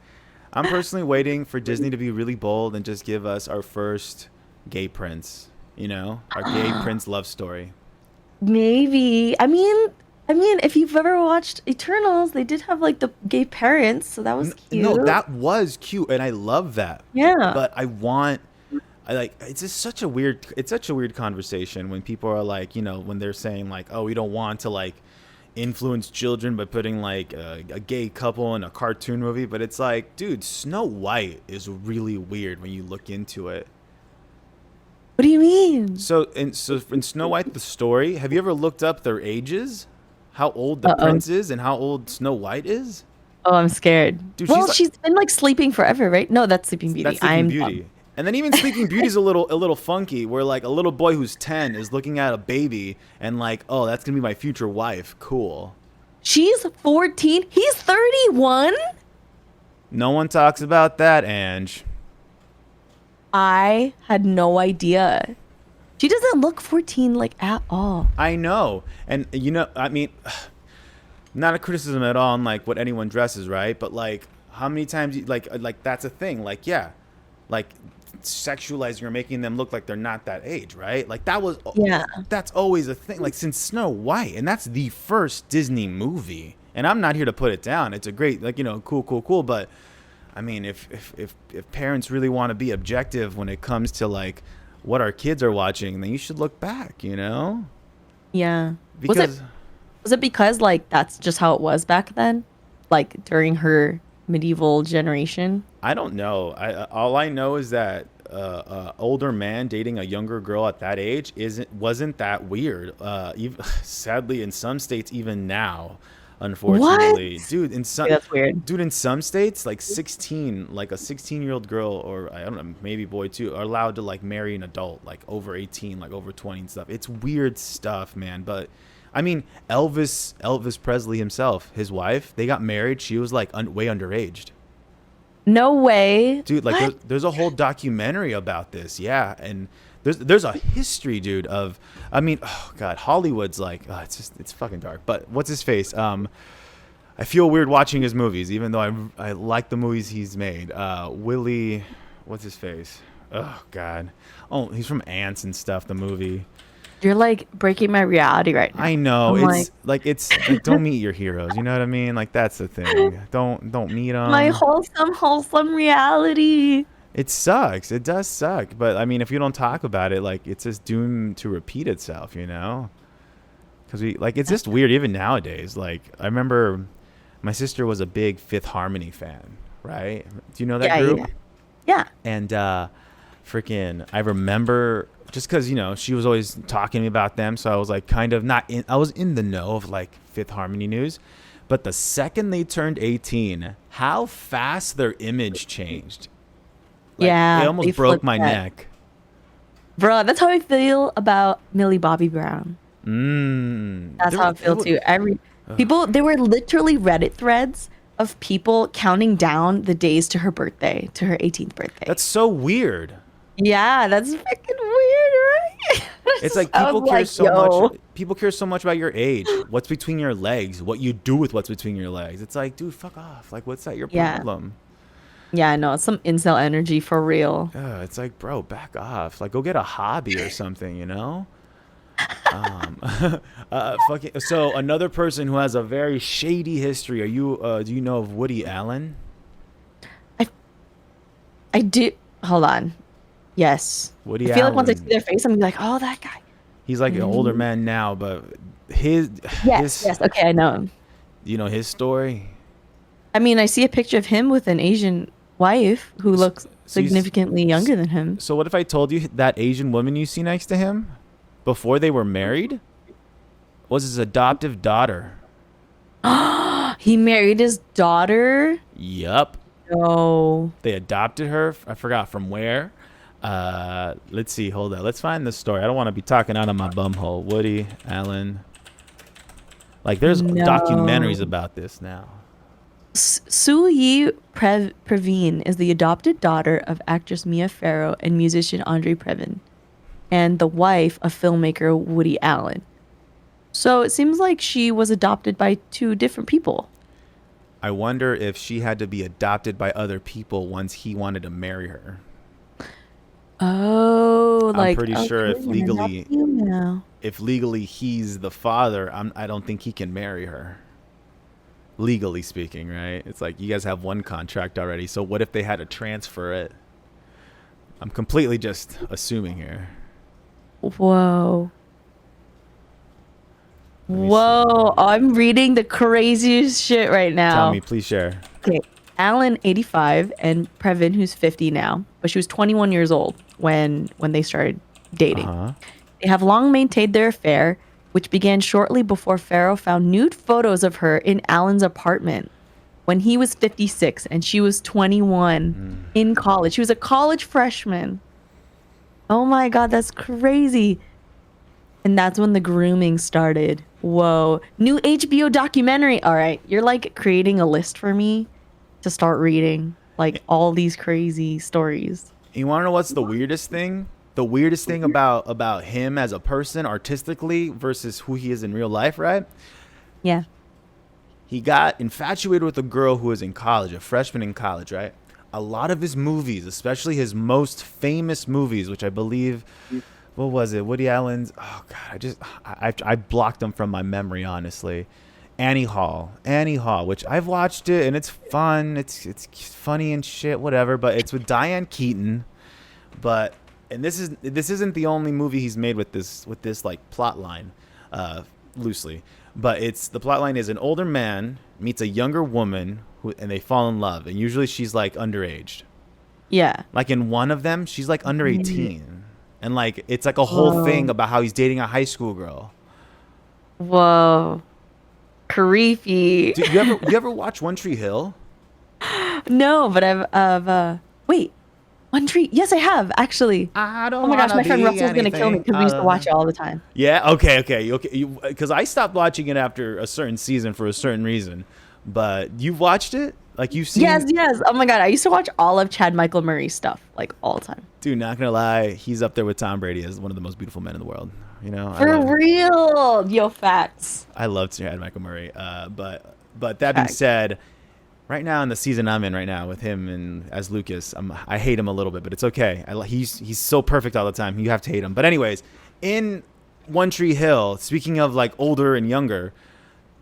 I'm personally waiting for Disney to be really bold and just give us our first gay prince. You know, our gay prince love story. Maybe. I mean, if you've ever watched Eternals, they did have like the gay parents, so that was No, cute. that was cute, and I love that. Yeah. But I like it's just such a weird conversation when people are like, you know, when they're saying like, oh, we don't want to like influence children by putting like a gay couple in a cartoon movie. But it's like, dude, Snow White is really weird when you look into it. What do you mean? So in Snow White the story, have you ever looked up their ages, how old the Uh-oh. prince is and how old Snow White is? Oh, I'm scared. Dude, she's Well, like, she's been like sleeping forever, right? No, that's Sleeping Beauty. that's Sleeping I'm dumb. Beauty. And then even Sleeping Beauty's a little funky, where like a little boy who's 10 is looking at a baby and like, oh, that's gonna be my future wife. Cool. She's 14. He's 31. No one talks about that, Ange. I had no idea. She doesn't look 14 like at all. I know, and you know, I mean, not a criticism at all on like what anyone dresses, right? But like, how many times like that's a thing. Like, yeah, like sexualizing or making them look like they're not that age, right? Like Yeah. that's always a thing. Like since Snow White, and that's the first Disney movie. And I'm not here to put it down. It's a great, like, you know, cool, cool, cool. But I mean, if parents really want to be objective when it comes to like what our kids are watching, then you should look back, you know, Yeah. Was it because was it because like that's just how it was back then? Like during her medieval generation? I don't know. All I know is that older man dating a younger girl at that age wasn't that weird. Sadly, in some states, even now, What? unfortunately, dude, Okay, that's weird. in some states, like 16, like a 16-year-old girl or I don't know, maybe boy too, are allowed to like marry an adult, like over 18, like over 20 and stuff. It's weird stuff, man. But I mean, Elvis Presley himself, his wife, they got married. She was like way underaged. No way. Dude, like What? there's a whole documentary about this, yeah, and there's a history, dude, of I mean, oh god, Hollywood's like, oh, it's fucking dark. But what's his face? I feel weird watching his movies, even though I like the movies he's made. Willie, what's his face? Oh god, oh he's from Ants and stuff. The movie. You're like breaking my reality right I now. know I'm like it's like don't meet your heroes. You know what I mean? Like that's the thing. Don't meet my them. wholesome reality. It sucks. It does suck. But I mean, if you don't talk about it, like it's just doomed to repeat itself, you know? Because we like it's just weird even nowadays. Like I remember my sister was a big Fifth Harmony fan, right? Do you know that Yeah, group? yeah. Yeah. And freaking, I remember just because you know she was always talking to me about them, so I was like kind of not in. I was in the know of like Fifth Harmony news. But the second they turned 18, how fast their image changed. Like it Yeah, they almost broke flipped my that. neck. Bro, that's how I feel about Millie Bobby Brown. That's There, how I feel too. Every people there were literally Reddit threads of people counting down the days to her birthday, to her 18th birthday. that's so weird. Yeah, that's freaking weird, right? It's like I was like, yo. People care so much about your age, what's between your legs, what you do with what's between your legs. It's like, dude, fuck off. Like, what's that your Yeah. problem? Yeah, no, it's some incel energy for real. It's like, bro, back off. Like, go get a hobby or something, you know? Fucking. So another person who has a very shady history. Are you? Do you know of Woody Allen? I I do. Hold on. Yes. I Woody feel like once I see Allen. their face, I'm gonna be like, oh, that guy. He's like an older Mhm. man now, but his Yes. his Yes. Okay, I know him. you know his story. I mean, I see a picture of him with an Asian wife who S- looks So you, s- significantly younger than him. so what if I told you that Asian woman you see next to him, before they were married, was his adoptive daughter? He married his daughter. Yup. No. They adopted her. I forgot from where. Let's see. Hold on. Let's find the story. I don't want to be talking out of my bum hole. Woody Allen. Like, there's No. documentaries about this now. Suyi Previn is the adopted daughter of actress Mia Farrow and musician Andre Previn, and the wife of filmmaker Woody Allen. So it seems like she was adopted by two different people. I wonder if she had to be adopted by other people once he wanted to marry her. Oh, I'm like, pretty sure okay, I'm adopting you now. if legally he's the father, I don't think he can marry her. Legally speaking, right? It's like you guys have one contract already. So what if they had to transfer it? I'm completely just assuming here. Whoa. Let me see. Whoa, I'm reading the craziest shit right Tell now. me, please share. Okay, Alan, 85, and Previn, who's 50 now, but she was 21 years old when they started Uh dating. huh. They have long maintained their affair, which began shortly before Farrow found nude photos of her in Alan's apartment when he was 56 and she was 21 in college. She was a college freshman. Oh my God, that's crazy. And that's when the grooming started. Whoa. New HBO documentary. All right. You're like creating a list for me to start reading like all these crazy stories. You want to know what's the weirdest thing? The weirdest thing about him as a person artistically versus who he is in real life, right? Yeah. He got infatuated with a girl who was in college, a freshman in college, right? A lot of his movies, especially his most famous movies, which I believe, what was it? Woody Allen's. Oh God, I blocked them from my memory, honestly. Annie Hall, which I've watched it and it's fun. It's funny and shit, whatever. But it's with Diane Keaton. But and this isn't the only movie he's made with this like plot line, loosely. But it's the plot line is an older man meets a younger woman and they fall in love, and usually she's like underage. Yeah. Like in one of them, she's like under Mhm. 18, and like it's like a whole thing Whoa. about how he's dating a high school girl. Whoa. Creepy. Do you ever watch One Tree Hill? No, but wait. One Tree. Yes, I have actually. I Oh don't my gosh, wanna my friend be Russell's gonna kill me anything because we used to other watch than. it all the time. Yeah. Okay. Because I stopped watching it after a certain season for a certain reason. But you've watched it? Like you've Yes, seen? yes. Oh my God, I used to watch all of Chad Michael Murray's stuff like all the time. Dude, not gonna lie, he's up there with Tom Brady as one of the most beautiful men in the world. You know, For real, yo, facts. I love Chad Michael Murray. But that being Facts. said, right now in the season I'm in right now with him and as Lucas, I hate him a little bit, but it's okay. He's so perfect all the time. You have to hate him. But anyways, in One Tree Hill, speaking of like older and younger,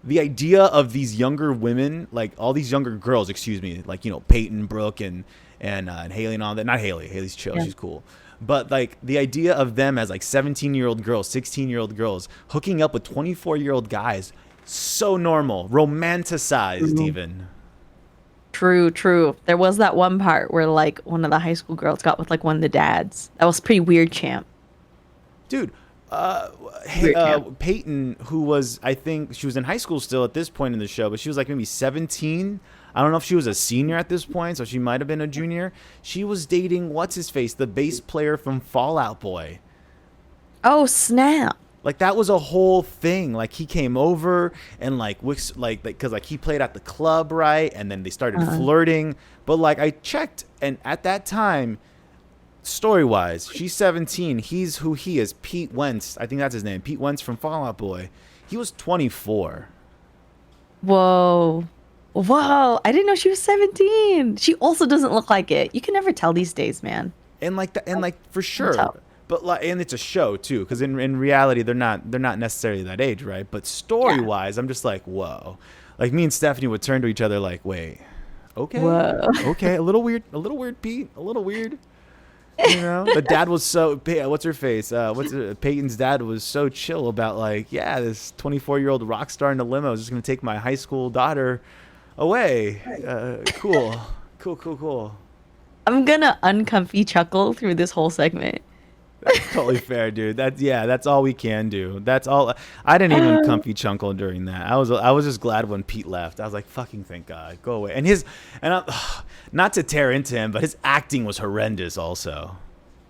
the idea of these younger women, like all these younger girls, excuse me, like Peyton, Brooke, and Haley and all that. Not Haley. Haley's chill. Yeah. She's cool. But like the idea of them as like 17-year-old girls, 16-year-old girls hooking up with 24-year-old guys, so normal, romanticized True. even. True, true. There was that one part where like one of the high school girls got with like one of the dads. That was pretty weird, champ. Dude, Weird champ. Peyton, who was, I think she was in high school still at this point in the show, but she was like maybe 17. I don't know if she was a senior at this point, so she might have been a junior. She was dating what's his face, the bass player from Fall Out Boy. Oh snap! Like that was a whole thing. Like he came over and like because like he played at the club, right? And then they started flirting. But like I checked, and at that time, story wise, she's 17. He's who he is, Pete Wentz. I think that's his name, Pete Wentz from Fall Out Boy. He was 24. Whoa, whoa! I didn't know she was 17. She also doesn't look like it. You can never tell these days, man. And like that, and like for Can't sure, tell. But like, and it's a show too, because in reality they're not necessarily that age, right? But story wise, I'm just like, whoa. Like me and Stephanie would turn to each other like, wait, okay, Whoa. okay, a little weird, Pete, a little weird. You know, the dad was so, what's her face? Peyton's dad was so chill about like, yeah, this 24-year-old rock star in a limo is just gonna take my high school daughter away. Cool. I'm gonna uncomfy chuckle through this whole segment. That's totally fair, dude. That's all we can do. That's all. I didn't even comfy chuckle during that. I was just glad when Pete left. I was like, fucking thank God, go away. Not to tear into him, but his acting was horrendous also.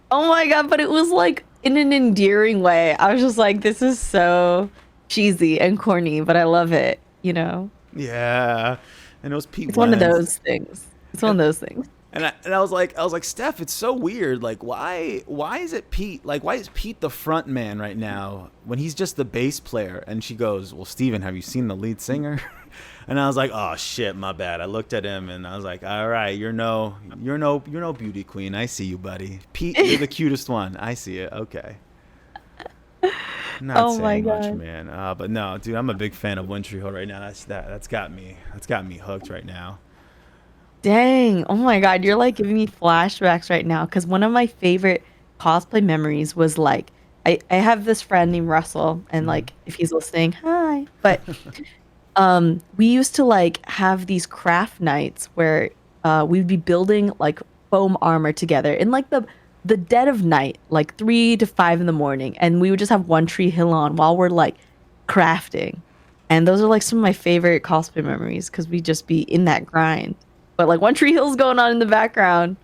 Oh my God, but it was like in an endearing way. I was just like, this is so cheesy and corny, but I love it, you know? Yeah. And it was Pete. It's one of those things. And I was like, Steph, it's so weird. Like, why is it Pete? Like, why is Pete the front man right now when he's just the bass player? And she goes, well, Steven, have you seen the lead singer? And I was like, oh shit, my bad. I looked at him and I was like, all right, you're no beauty queen. I see you, buddy. Pete, you're the cutest one. I see it. Okay. Not saying much, man. But no, dude, I'm a big fan of One Tree Hill right now. That's got me hooked right now. Dang. Oh my God. You're like giving me flashbacks right now. Because one of my favorite cosplay memories was like, I have this friend named Russell. And like, if he's listening, hi. But we used to like have these craft nights where we'd be building like foam armor together in like the dead of night, like 3 to 5 in the morning. And we would just have One Tree Hill on while we're like crafting. And those are like some of my favorite cosplay memories because we'd just be in that grind. But like One Tree Hill's going on in the background.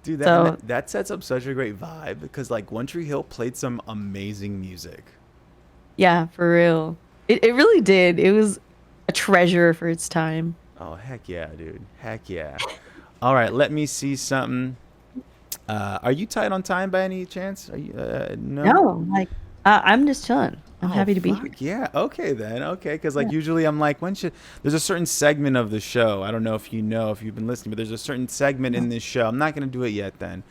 Dude, that sets up such a great vibe because like One Tree Hill played some amazing music. Yeah, for real. It really did. It was a treasure for its time. Oh, heck yeah, dude. Heck yeah. All right, let me see something. Are you tight on time by any chance? Are you, no, like I'm just chilling. I'm happy to be here. Yeah, okay then. Okay, because like usually I'm like, there's a certain segment of the show. I don't know if you've been listening, but there's a certain segment in this show. I'm not going to do it yet then.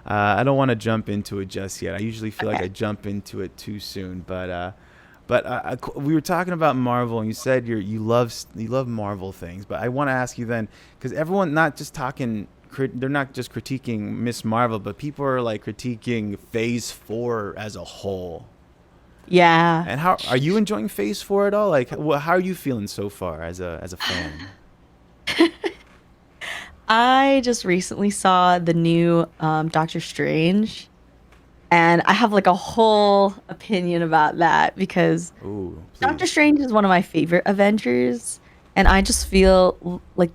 I don't want to jump into it just yet. I usually feel like I jump into it too soon. But we were talking about Marvel, and you said you love Marvel things. But I want to ask you then, because everyone they're not just critiquing Miss Marvel, but people are like critiquing Phase 4 as a whole. Yeah. And how are you enjoying Phase 4 at all? Like, how are you feeling so far as a fan? I just recently saw the new Doctor Strange, and I have like a whole opinion about that because Doctor Strange is one of my favorite Avengers, and I just feel like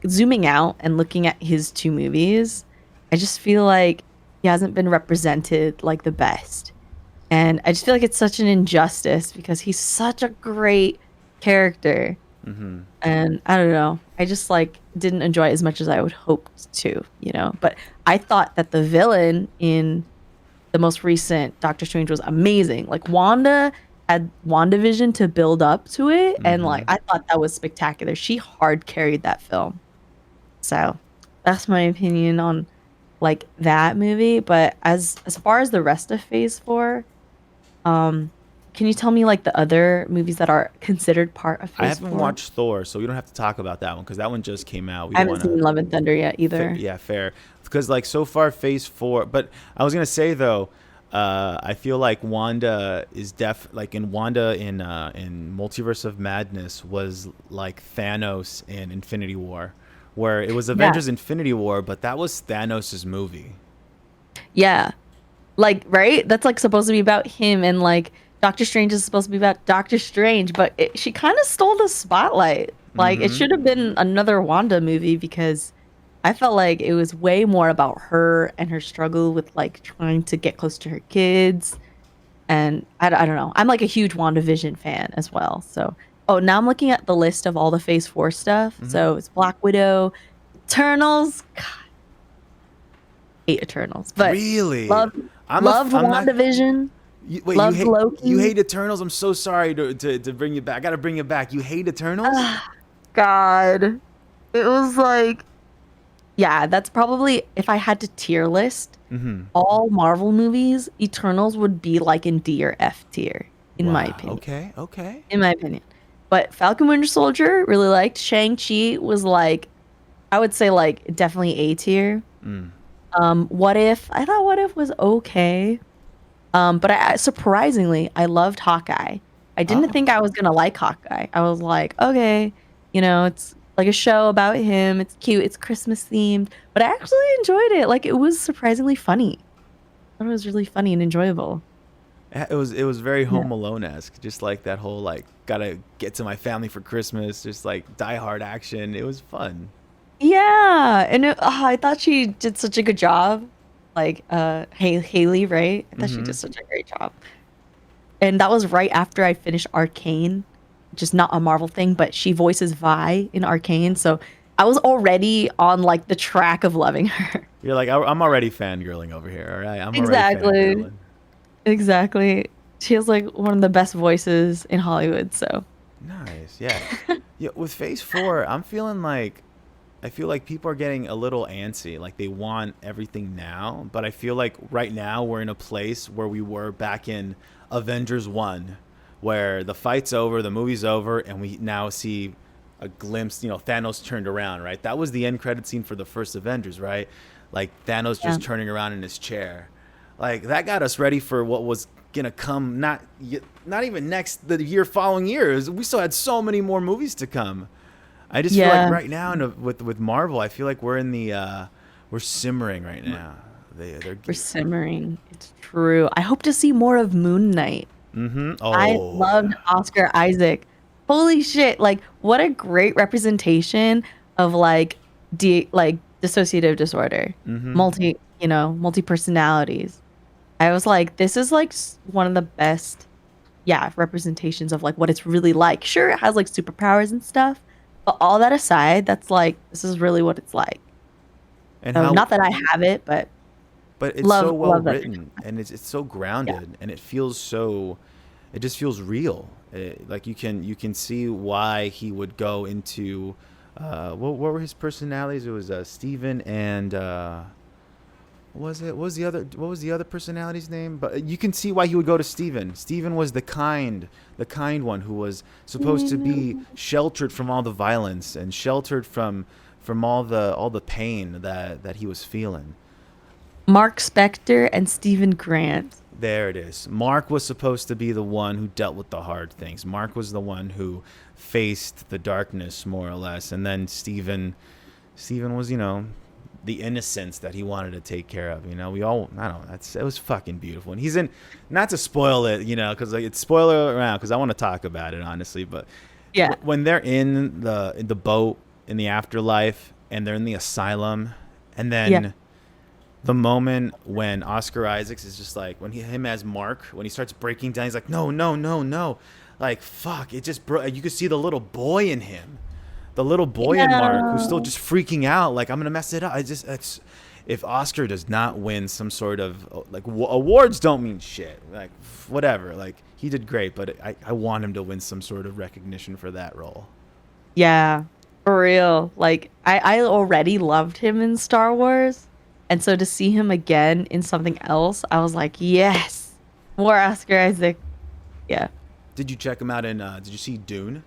zooming out and looking at his 2 movies, I just feel like he hasn't been represented like the best. And I just feel like it's such an injustice because he's such a great character. Mm-hmm. And I don't know. I just like didn't enjoy it as much as I would hope to, you know. But I thought that the villain in the most recent Doctor Strange was amazing. Like Wanda had WandaVision to build up to it. Mm-hmm. And like I thought that was spectacular. She hard carried that film. So that's my opinion on like that movie. But as far as the rest of Phase 4, can you tell me like the other movies that are considered part of Phase 4? I haven't watched Thor, so we don't have to talk about that one because that one just came out. I haven't seen Love and Thunder yet either. Yeah, fair. Because like so far Phase 4, but I was gonna say though, I feel like Wanda is in Multiverse of Madness was like Thanos in Infinity War, where it was Avengers Infinity War, but that was Thanos' movie. Yeah. Like, right? That's like supposed to be about him, and like Doctor Strange is supposed to be about Doctor Strange, but she kind of stole the spotlight. Like, it should have been another Wanda movie because I felt like it was way more about her and her struggle with like trying to get close to her kids. And I don't know. I'm like a huge WandaVision fan as well. So, now I'm looking at the list of all the Phase 4 stuff. Mm-hmm. So it's Black Widow, Eternals. God, hate Eternals, but really love WandaVision. Loki. You hate Eternals? I'm so sorry to bring you back. I gotta bring you back. You hate Eternals? God, it was like Yeah, that's probably if I had to tier list Mm-hmm. all Marvel movies, Eternals would be like in D or F tier, in my Wow. opinion. Okay. Okay. In my opinion. But Falcon Winter Soldier, really liked. Shang-Chi was like, I would say like definitely A tier. Mm. What If? I thought What If was okay. But surprisingly, I loved Hawkeye. I didn't Oh. think I was gonna like Hawkeye. I was like, okay, it's like a show about him. It's cute. It's Christmas themed. But I actually enjoyed it. Like it was surprisingly funny. I thought it was really funny and enjoyable. It was very Yeah. Home Alone-esque, just like that whole like gotta get to my family for Christmas, just like Die Hard action. It was fun. Yeah, and I thought she did such a good job. Like, Haley, right? I thought she Mm-hmm. did such a great job. And that was right after I finished Arcane, which is not a Marvel thing, but she voices Vi in Arcane, so I was already on like the track of loving her. You're like, I'm already fangirling over here. All right, I'm already Exactly. fangirling. Exactly. She has like one of the best voices in Hollywood, so Nice. Yeah. Yeah. With Phase 4, I feel like people are getting a little antsy. Like they want everything now, but I feel like right now we're in a place where we were back in Avengers 1, where the fight's over, the movie's over, and we now see a glimpse, Thanos turned around, right? That was the end credit scene for the first Avengers, right? Like Thanos yeah. just turning around in his chair. Like that got us ready for what was gonna come not even next the year following years. We still had so many more movies to come. I just feel like Yeah, right now with Marvel, I feel like we're in the we're simmering right now. They're we're simmering. It's true. I hope to see more of Moon Knight. mm-hmm. I Oh loved yeah. Oscar Isaac. Holy shit, like what a great representation of like dissociative disorder. Mm-hmm. Multi personalities. I was like this is like one of the best representations of like what it's really like. Sure, it has like superpowers and stuff, but all that aside, that's like this is really what it's like. And So how not that I have it, but but it's so well love that. written and it's so Yeah. grounded and it just feels real. Like you can see why he would go into what were his personalities? It was Steven and what was the other personality's name? But you can see why he would go to Steven. Steven was the kind one who was supposed to be sheltered from all the violence and sheltered from all the pain that he was feeling. Mark Spector and Stephen Grant. There it is. Mark was supposed to be the one who dealt with the hard things. Mark was the one who faced the darkness more or less, and then Steven was, the innocence that he wanted to take care of. We all, I don't know, it was fucking beautiful. And he's in, not to spoil it, because like, it's spoiler around, because I want to talk about it honestly. But Yeah. when they're in the boat in the afterlife and they're in the asylum, and Yeah. then the moment when Oscar Isaacs is just like him as Mark, when he starts breaking down, he's like, no, no, no, no, like fuck, it just you could see the little boy in him, the little boy in Mark who's still Yeah. just freaking out, like I'm gonna mess it up. It's if Oscar does not win some sort of like awards don't mean shit, like whatever, like he did great, but I want him to win some sort of recognition for that role. Yeah. For real. Like I already loved him in Star Wars. And so to see him again in something else, I was like, yes. More Oscar Isaac. Yeah. Did you check him out in? Did you see Dune?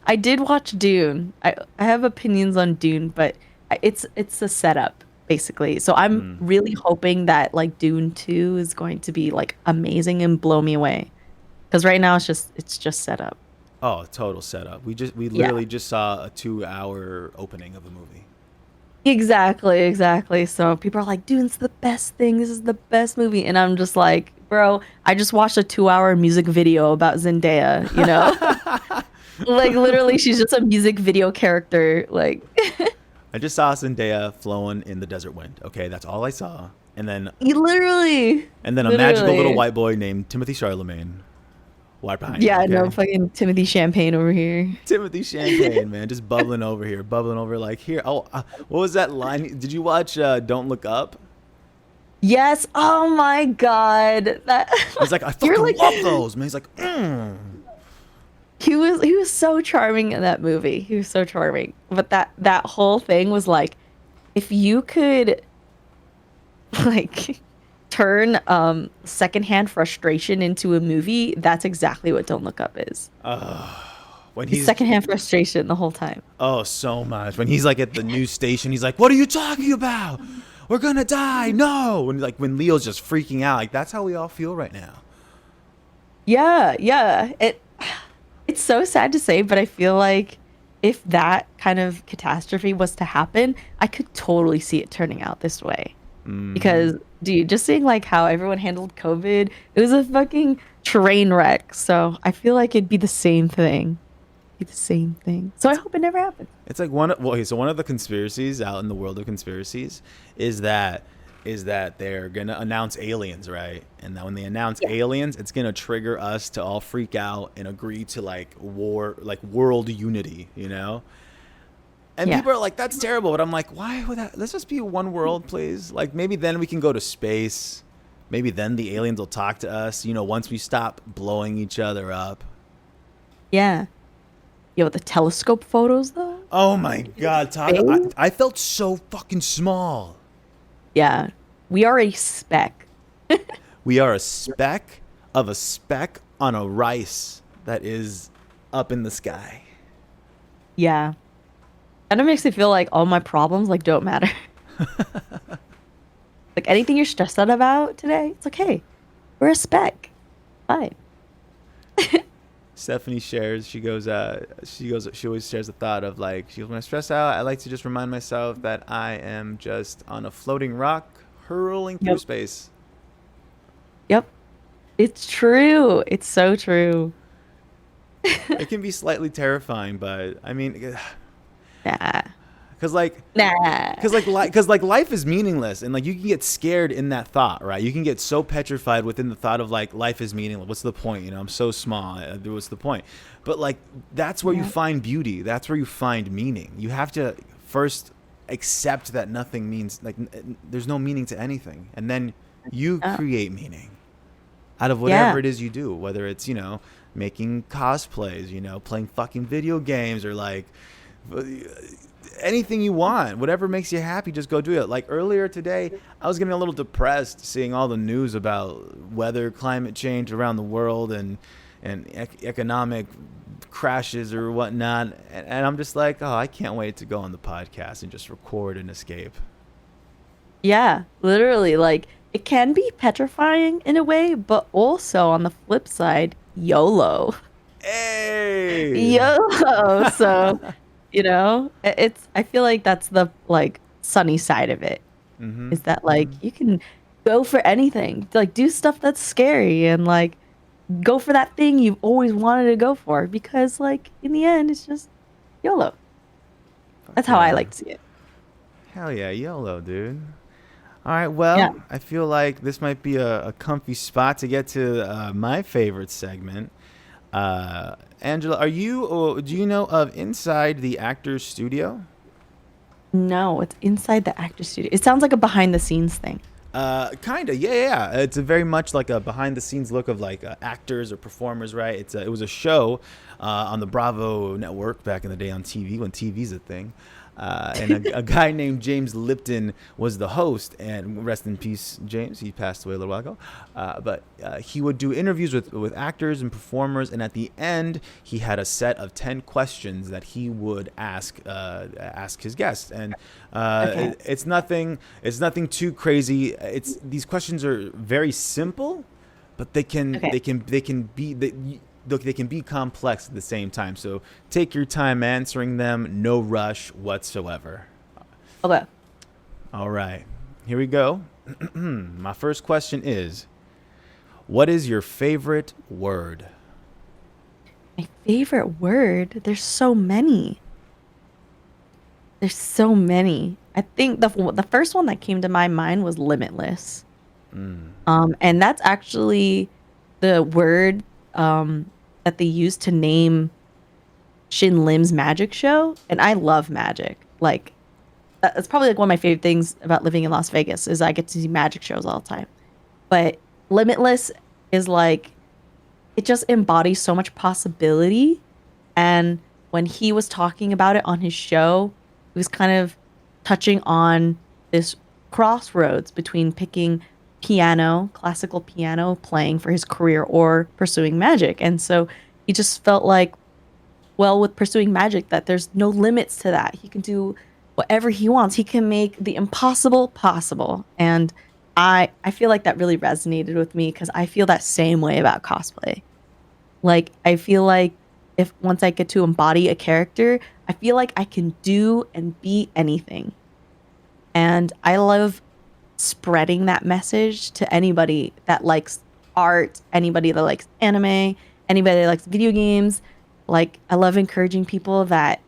I did watch Dune. I have opinions on Dune, but it's a setup basically. So I'm Mm. really hoping that like Dune 2 is going to be like amazing and blow me away. Because right now it's just set up. Oh, total setup. We Yeah. literally just saw a 2 hour opening of a movie. Exactly, exactly. So people are like, Dune's the best thing. This is the best movie. And I'm just like, bro, I just watched a 2 hour music video about Zendaya, you know? Like literally she's just a music video character. Like I just saw Zendaya flowing in the desert wind. Okay, that's all I saw. And then literally. a magical little Literally. white boy named Timothy Charlemagne right behind him. Yeah, no Okay, fucking Timothy Champagne over here. Timothy Champagne, man, just bubbling over here, bubbling over like here. Oh, what was that line? Did you watch Don't Look Up? Yes. Oh my god. That He's like, I you're fucking like love those, man. He's like, mm. he was so charming in that movie. He was so charming. But that whole thing was like if you could like turn secondhand frustration into a movie, that's exactly what Don't Look Up is. When It's he's secondhand frustration the whole time. oh, so much. When he's like at the news station, he's like, "What are you talking about? We're gonna die! No!" And like when Leo's just freaking out, like that's how we all feel right now. Yeah, yeah. It's so sad to say, but I feel like if that kind of catastrophe was to happen, I could totally see it turning out this way. Hmm. Because, dude, just seeing like how everyone handled COVID, it was a fucking train wreck. So I feel like it'd be the same thing. Be the same thing. So I hope it never happens. It's like so one of the conspiracies out in the world of conspiracies is that they're gonna announce aliens, right? And that when they announce Yeah. aliens, it's gonna trigger us to all freak out and agree to like like world unity, you know? And Yeah. people are like, "That's terrible," but I'm like, "Why would that? Let's just be one world, please. Like maybe then we can go to space. Maybe then the aliens will talk to us. You know, once we stop blowing each other up." Yeah. Yo, the telescope photos though? Oh my God, talk! Space? I felt so fucking small. Yeah. We are a speck. We are a speck of a speck on a rice that is up in the sky. Yeah. And it makes me feel like all my problems like don't matter. Like anything you're stressed out about today, it's like, hey, we're a speck. Fine. Stephanie shares. She always shares the thought of like, she goes, when I stress out, I like to just remind myself that I am just on a floating rock hurling through Yep. space. Yep. It's true. It's so true. It can be slightly terrifying, but I mean, Nah. because like Nah. because like life is meaningless, and like you can get scared in that thought, right? You can get so petrified within the thought of like life is meaningless. What's the point? You know, I'm so small. What's the point? But like that's where you Yeah. find beauty. That's where you find meaning. You have to first accept that nothing means like there's no meaning to anything, and then you Uh, create meaning out of whatever yeah. it is you do, whether it's, you know, making cosplays, you know, playing fucking video games, or like anything you want, whatever makes you happy, just go do it. Like earlier today, I was getting a little depressed seeing all the news about weather, climate change around the world, and economic crashes or whatnot. And I'm just like, oh, I can't wait to go on the podcast and just record and escape. Yeah. Literally, like it can be petrifying in a way, but also on the flip side, YOLO. Hey. YOLO. So, it's I feel like that's the like sunny side of it. Mm-hmm. Is that like Mm-hmm. you can go for anything. Like do stuff that's scary and like go for that thing you've always wanted to go for because like in the end it's just YOLO. Fuck That's how I yeah. like to see it. Hell yeah, YOLO, dude. All right, Yeah. well, I feel like this might be a comfy spot to get to my favorite segment. Annjela, do you know of Inside the Actors Studio? No, it's inside the actor studio. It sounds like a behind the scenes thing. Kinda, yeah. It's a very much like a behind the scenes look of like actors or performers, right? It was a show on the Bravo network back in the day on TV when TV's a thing. And a guy named James Lipton was the host, and rest in peace, James. He passed away a little while ago. But he would do interviews with actors and performers, and at the end, he had a set of 10 questions that he would ask his guests. And Okay. it's nothing too crazy. These questions are very simple, but they can Okay. they can be complex at the same time. So take your time answering them. No rush whatsoever. Okay. All right, here we go. My first question is, what is your favorite word? My favorite word. There's so many. There's so many. I think the first one that came to my mind was limitless. Mm. And that's actually the word that they used to name Shin Lim's magic show. And I love magic. Like that's probably like one of my favorite things about living in Las Vegas is I get to see magic shows all the time. But limitless is like it just embodies so much possibility. And when he was talking about it on his show, it was kind of touching on this crossroads between picking piano, classical piano playing for his career, or pursuing magic. And so he just felt like, well, with pursuing magic, that there's no limits to that. He can do whatever he wants. He can make the impossible possible. And I feel like that really resonated with me because I feel that same way about cosplay. Like, I feel like if once I get to embody a character, I feel like I can do and be anything. And I love spreading that message to anybody that likes art, anybody that likes anime, anybody that likes video games. Like, I love encouraging people that,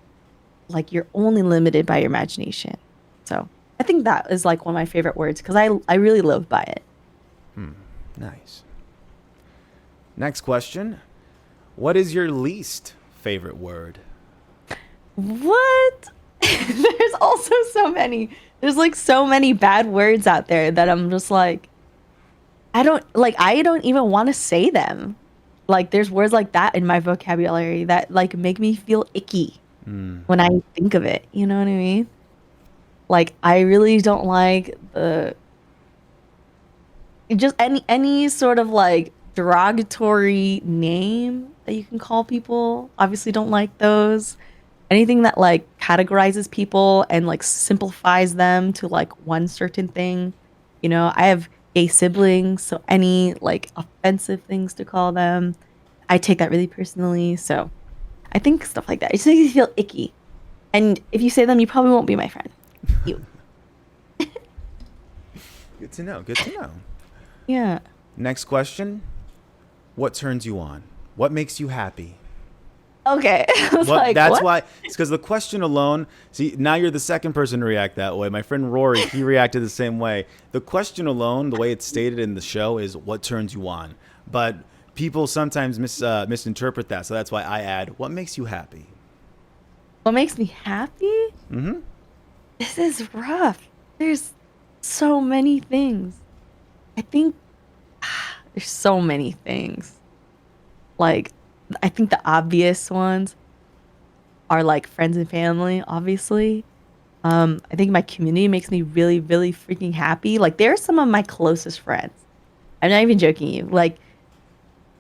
like, you're only limited by your imagination. So I think that is like one of my favorite words because I really live by it. Nice. Next question. What is your least favorite word? What? There's also so many. There's like so many bad words out there that I'm just like, I don't even want to say them. Like, there's words like that in my vocabulary that like make me feel icky when I think of it. You know what I mean? Like, I really don't like just any sort of like derogatory name that you can call people. Obviously don't like those. Anything that like categorizes people and like simplifies them to like one certain thing. You know, I have gay siblings, so any like offensive things to call them, I take that really personally. So I think stuff like that, it just makes me feel icky. And if you say them, you probably won't be my friend. You. Good to know. Good to know. Yeah. Next question. What turns you on? What makes you happy? Okay. I was Well, like, that's what? why. It's because the question alone. See, now you're the second person to react that way. My friend Rory, he reacted the same way. The question alone, the way it's stated in the show, is what turns you on. But people sometimes misinterpret that, so that's why I add, what makes you happy? What makes me happy? Mm-hmm. This is rough. There's so many things. I think there's so many things. Like, I think the obvious ones are like friends and family, obviously. I think my community makes me really, really freaking happy. Like, they're some of my closest friends. I'm not even joking you. Like,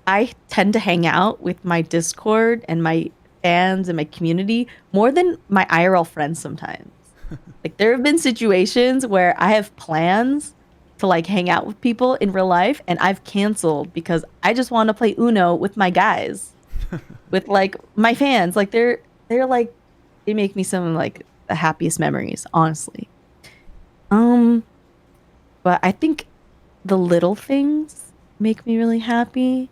I tend to hang out with my Discord and my fans and my community more than my IRL friends sometimes. Like, there have been situations where I have plans to like hang out with people in real life and I've canceled because I just want to play Uno with my guys, with like my fans. Like, they're like, they make me some of like the happiest memories, honestly. But I think the little things make me really happy.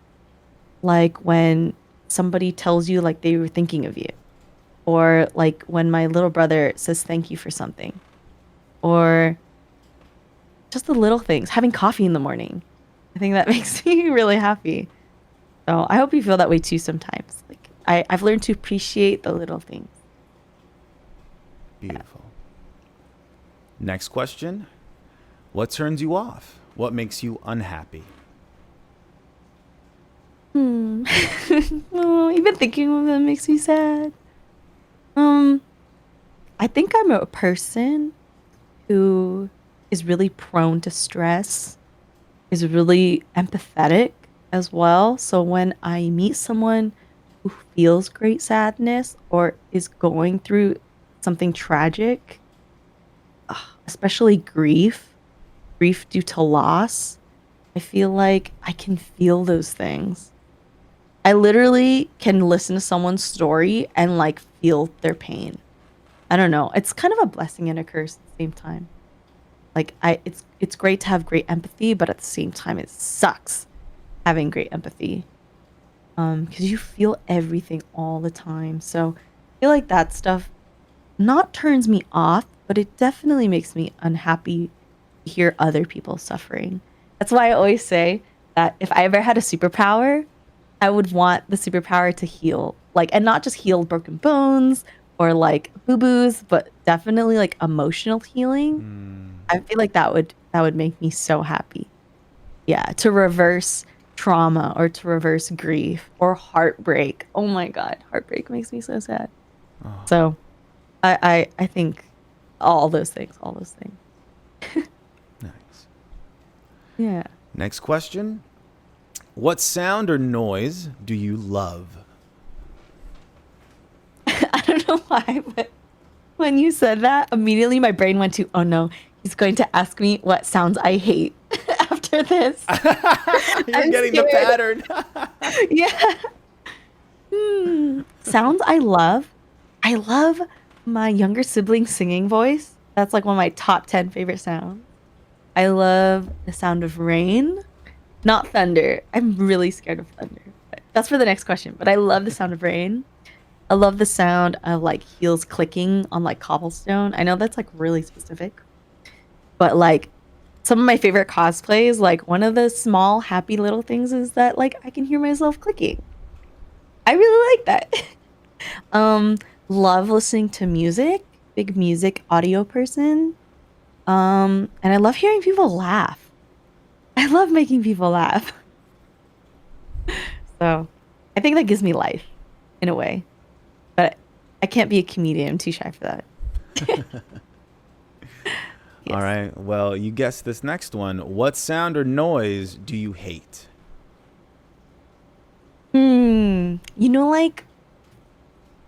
Like when somebody tells you like they were thinking of you, or like when my little brother says thank you for something, or just the little things, having coffee in the morning. I think that makes me really happy. So I hope you feel that way too sometimes. Like, I've learned to appreciate the little things. Beautiful. Next question. What turns you off? What makes you unhappy? Oh, even thinking of them makes me sad. I think I'm a person who is really prone to stress, is really empathetic as well. So when I meet someone who feels great sadness or is going through something tragic, especially grief due to loss, I feel like I can feel those things. I literally can listen to someone's story and like feel their pain. I don't know. It's kind of a blessing and a curse at the same time. Like, it's great to have great empathy, but at the same time it sucks having great empathy. Because you feel everything all the time. So I feel like that stuff not turns me off, but it definitely makes me unhappy to hear other people suffering. That's why I always say that if I ever had a superpower, I would want the superpower to heal, like, and not just heal broken bones or like boo-boos, but definitely like emotional healing. I feel like that would make me so happy. Yeah, to reverse trauma or to reverse grief or heartbreak. Oh my God, heartbreak makes me so sad. Oh. So I think all those things. All those things. Nice. Yeah. Next question. What sound or noise do you love? I don't know why, but when you said that, immediately my brain went to, oh no, he's going to ask me what sounds I hate after this. You're I'm getting scared. the pattern. Yeah. Sounds I love. I love my younger sibling singing voice. That's like one of my top 10 favorite sounds. I love the sound of rain, not thunder. I'm really scared of thunder. But that's for the next question. But I love the sound of rain. I love the sound of like heels clicking on like cobblestone. I know that's like really specific, but like some of my favorite cosplays, like one of the small happy little things is that like I can hear myself clicking. I really like that. um, love listening to music. Big music audio person. And I love hearing people laugh. I love making people laugh. So, I think that gives me life in a way. But I can't be a comedian. I'm too shy for that. Yes. All right. Well, you guessed this next one. What sound or noise do you hate? You know, like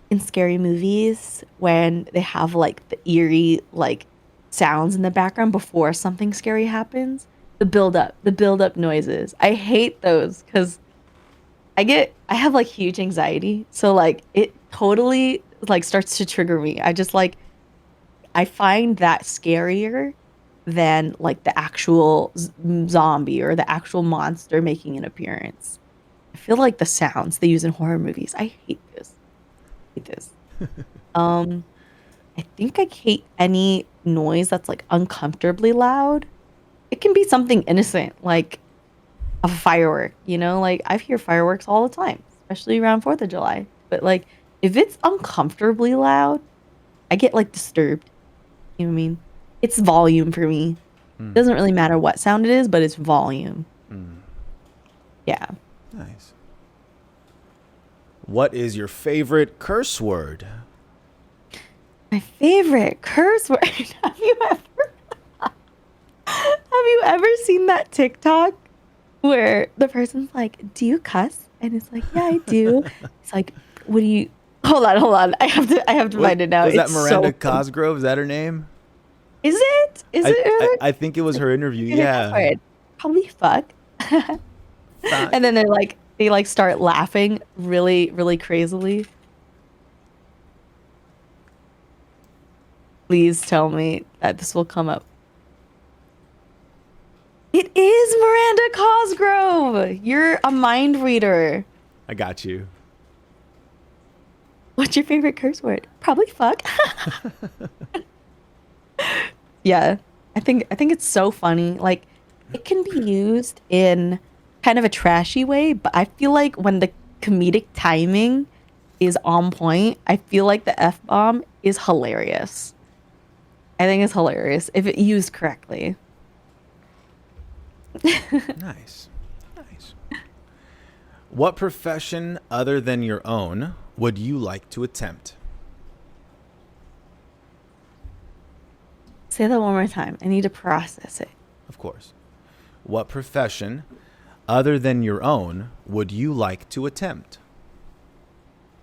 in scary movies when they have like the eerie like sounds in the background before something scary happens, the build up noises. I hate those because I have like huge anxiety, so like it totally like starts to trigger me. I find that scarier than like the actual zombie or the actual monster making an appearance. I feel like the sounds they use in horror movies. I hate this. Hate this. Um, I think I hate any noise that's like uncomfortably loud. It can be something innocent, like a firework, you know? Like I hear fireworks all the time, especially around 4th of July. But like if it's uncomfortably loud, I get like disturbed. You know what I mean? It's volume for me. It doesn't really matter what sound it is, but it's volume. Yeah. Nice. What is your favorite curse word? My favorite curse word. Have you ever seen that TikTok where the person's like, "Do you cuss?" And it's like, "Yeah, I do." It's like, "What do you?" Hold on. I have to find it now. Was that It's Miranda so funny. Cosgrove? Is that her name? Is it? Is it? I think it was her interview. Favorite curse Yeah. word? Probably fuck. Fuck. And then they like start laughing really, really crazily. Please tell me that this will come up. It is Miranda Cosgrove. You're a mind reader. I got you. What's your favorite curse word? Probably fuck. Yeah. I think it's so funny. Like it can be used in kind of a trashy way, but I feel like when the comedic timing is on point, I feel like the F-bomb is hilarious. I think it's hilarious if it used correctly. Nice. Nice. What profession other than your own would you like to attempt? Say that one more time. I need to process it. Of course. What profession other than your own would you like to attempt?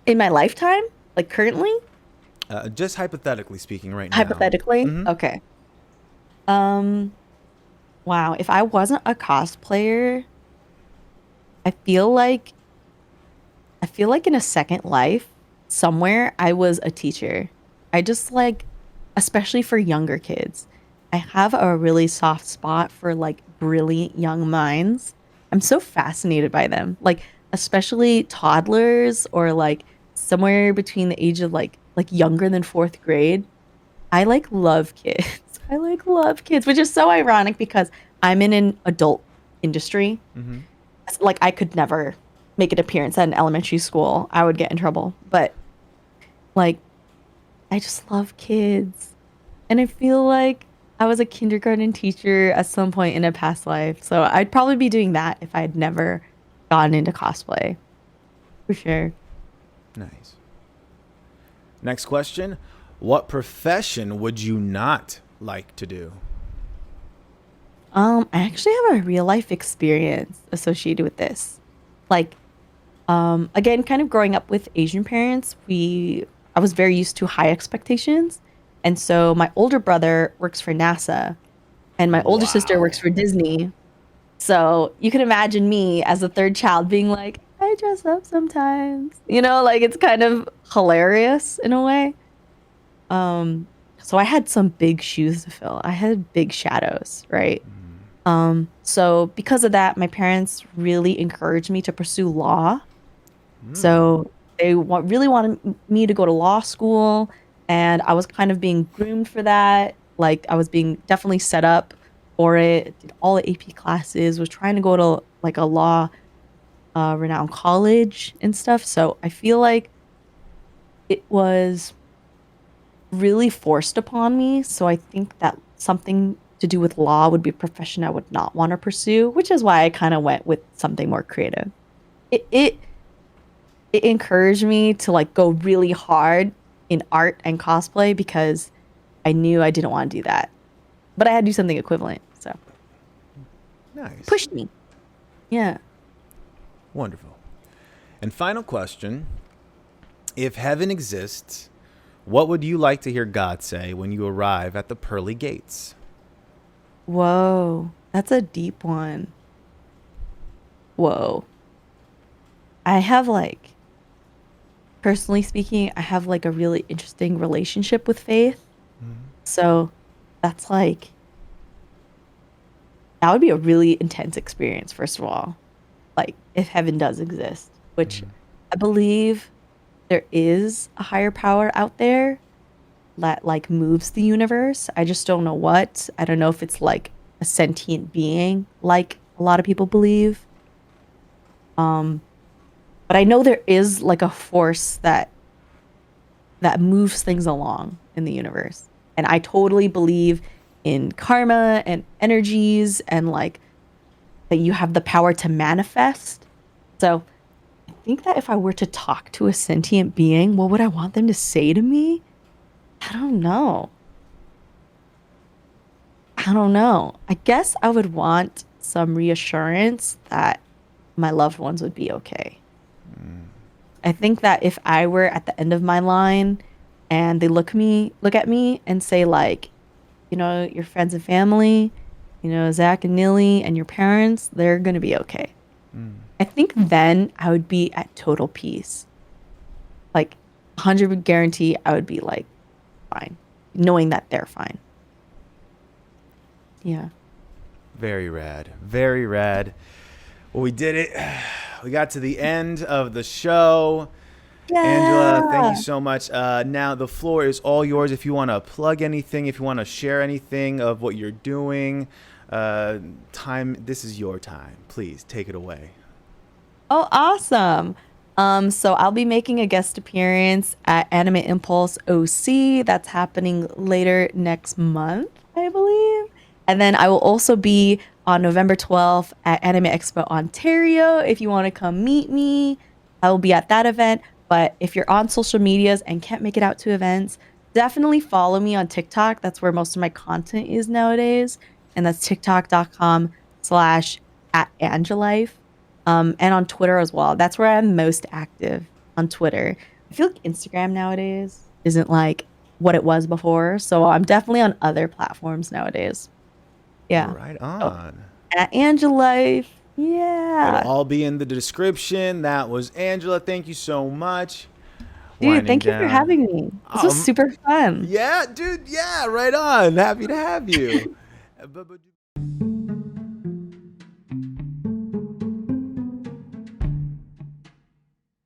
In my lifetime? Like currently? Just hypothetically speaking right now. Hypothetically? Mhm. Okay. Wow, if I wasn't a cosplayer, I feel like in a second life somewhere I was a teacher. I just like especially for younger kids. I have a really soft spot for like brilliant young minds. I'm so fascinated by them. Like especially toddlers or like somewhere between the age of like younger than 4th grade. I like love kids. I like love kids, which is so ironic because I'm in an adult industry. Mm-hmm. Like I could never make an appearance at an elementary school. I would get in trouble. But like I just love kids. And I feel like I was a kindergarten teacher at some point in a past life. So I'd probably be doing that if I'd never gotten into cosplay. For sure. Nice. Next question. what profession would you not like to do? I actually have a real life experience associated with this. Like, again, kind of growing up with Asian parents, I was very used to high expectations. And so my older brother works for NASA and my older sister works Wow. for Disney. So you can imagine me as a third child being like, I dress up sometimes. Like it's kind of hilarious in a way. So I had some big shoes to fill. I had big shadows, right? So because of that, my parents really encouraged me to pursue law. So they really wanted me to go to law school, and I was kind of being groomed for that. Like I was being definitely set up for it. Did all the AP classes. Was trying to go to like a law renowned college and stuff. So I feel like it was really forced upon me. So I think that something to do with law would be a profession I would not want to pursue, which is why I kind of went with something more creative. It it encouraged me to like go really hard in art and cosplay because I knew I didn't want to do that. But I had to do something equivalent. So Nice. pushed me. Yeah. Wonderful. And final question. If heaven exists, what would you like to hear God say when you arrive at the pearly gates? Whoa. That's a deep one. Whoa. I have like, personally speaking, I have like a really interesting relationship with faith. So that's like, that would be a really intense experience, first of all. Like, if heaven does exist, which I believe there is a higher power out there that like moves the universe. I just don't know what. I don't know if it's like a sentient being, like a lot of people believe. But I know there is like a force that moves things along in the universe. And I totally believe in karma and energies and like that you have the power to manifest. So I think that if I were to talk to a sentient being, what would I want them to say to me? I don't know. I don't know. I guess I would want some reassurance that my loved ones would be okay. I think that if I were at the end of my line and they look at me and say like, your friends and family, Zach and Nilly and your parents, they're gonna be okay. I think then I would be at total peace. Like 100% guarantee I would be like fine, knowing that they're fine. Yeah. Very rad. Very rad. Well, we did it. We got to the end of the show. Annjela, thank you Yeah. so much. Now the floor is all yours. If you want to plug anything, if you want to share anything of what you're doing, this is your time. Please take it away. Oh, awesome. So I'll be making a guest appearance at Anime Impulse OC. That's happening later next month, I believe. And then I will also be on November 12th at Anime EXPO Ontario. If you want to come meet me, I will be at that event. But if you're on social medias and can't make it out to events, definitely follow me on TikTok. That's where most of my content is nowadays. And that's tiktok.com/at Annjelife. And on Twitter as well. That's where I'm most active on Twitter. I feel like Instagram nowadays isn't like what it was before. So I'm definitely on other platforms nowadays. Yeah. Right So, on. at Annjelife. It'll Yeah. all be in the description. That was Annjela. Thank you so much. Dude, Winding thank you for down. having me. This was super fun. Yeah, dude. Yeah, right on. Happy to have you.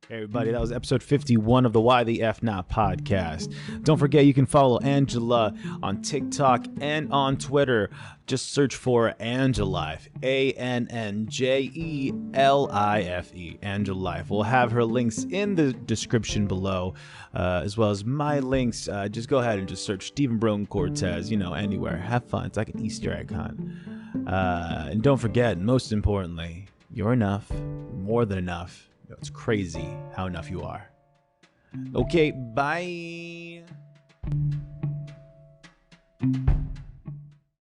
Hey everybody, that was episode 51 of the Why the F Not podcast. Don't forget you can follow Annjela on TikTok and on Twitter. Just search for Annjelife, Annjelife, Annjelife. We'll have her links in the description below, as well as my links. Just go ahead and just search Stephen Brogan Cortez, anywhere. Have fun. It's like an Easter egg hunt. And don't forget, most importantly, you're enough, more than enough. It's crazy how enough you are. Okay, bye.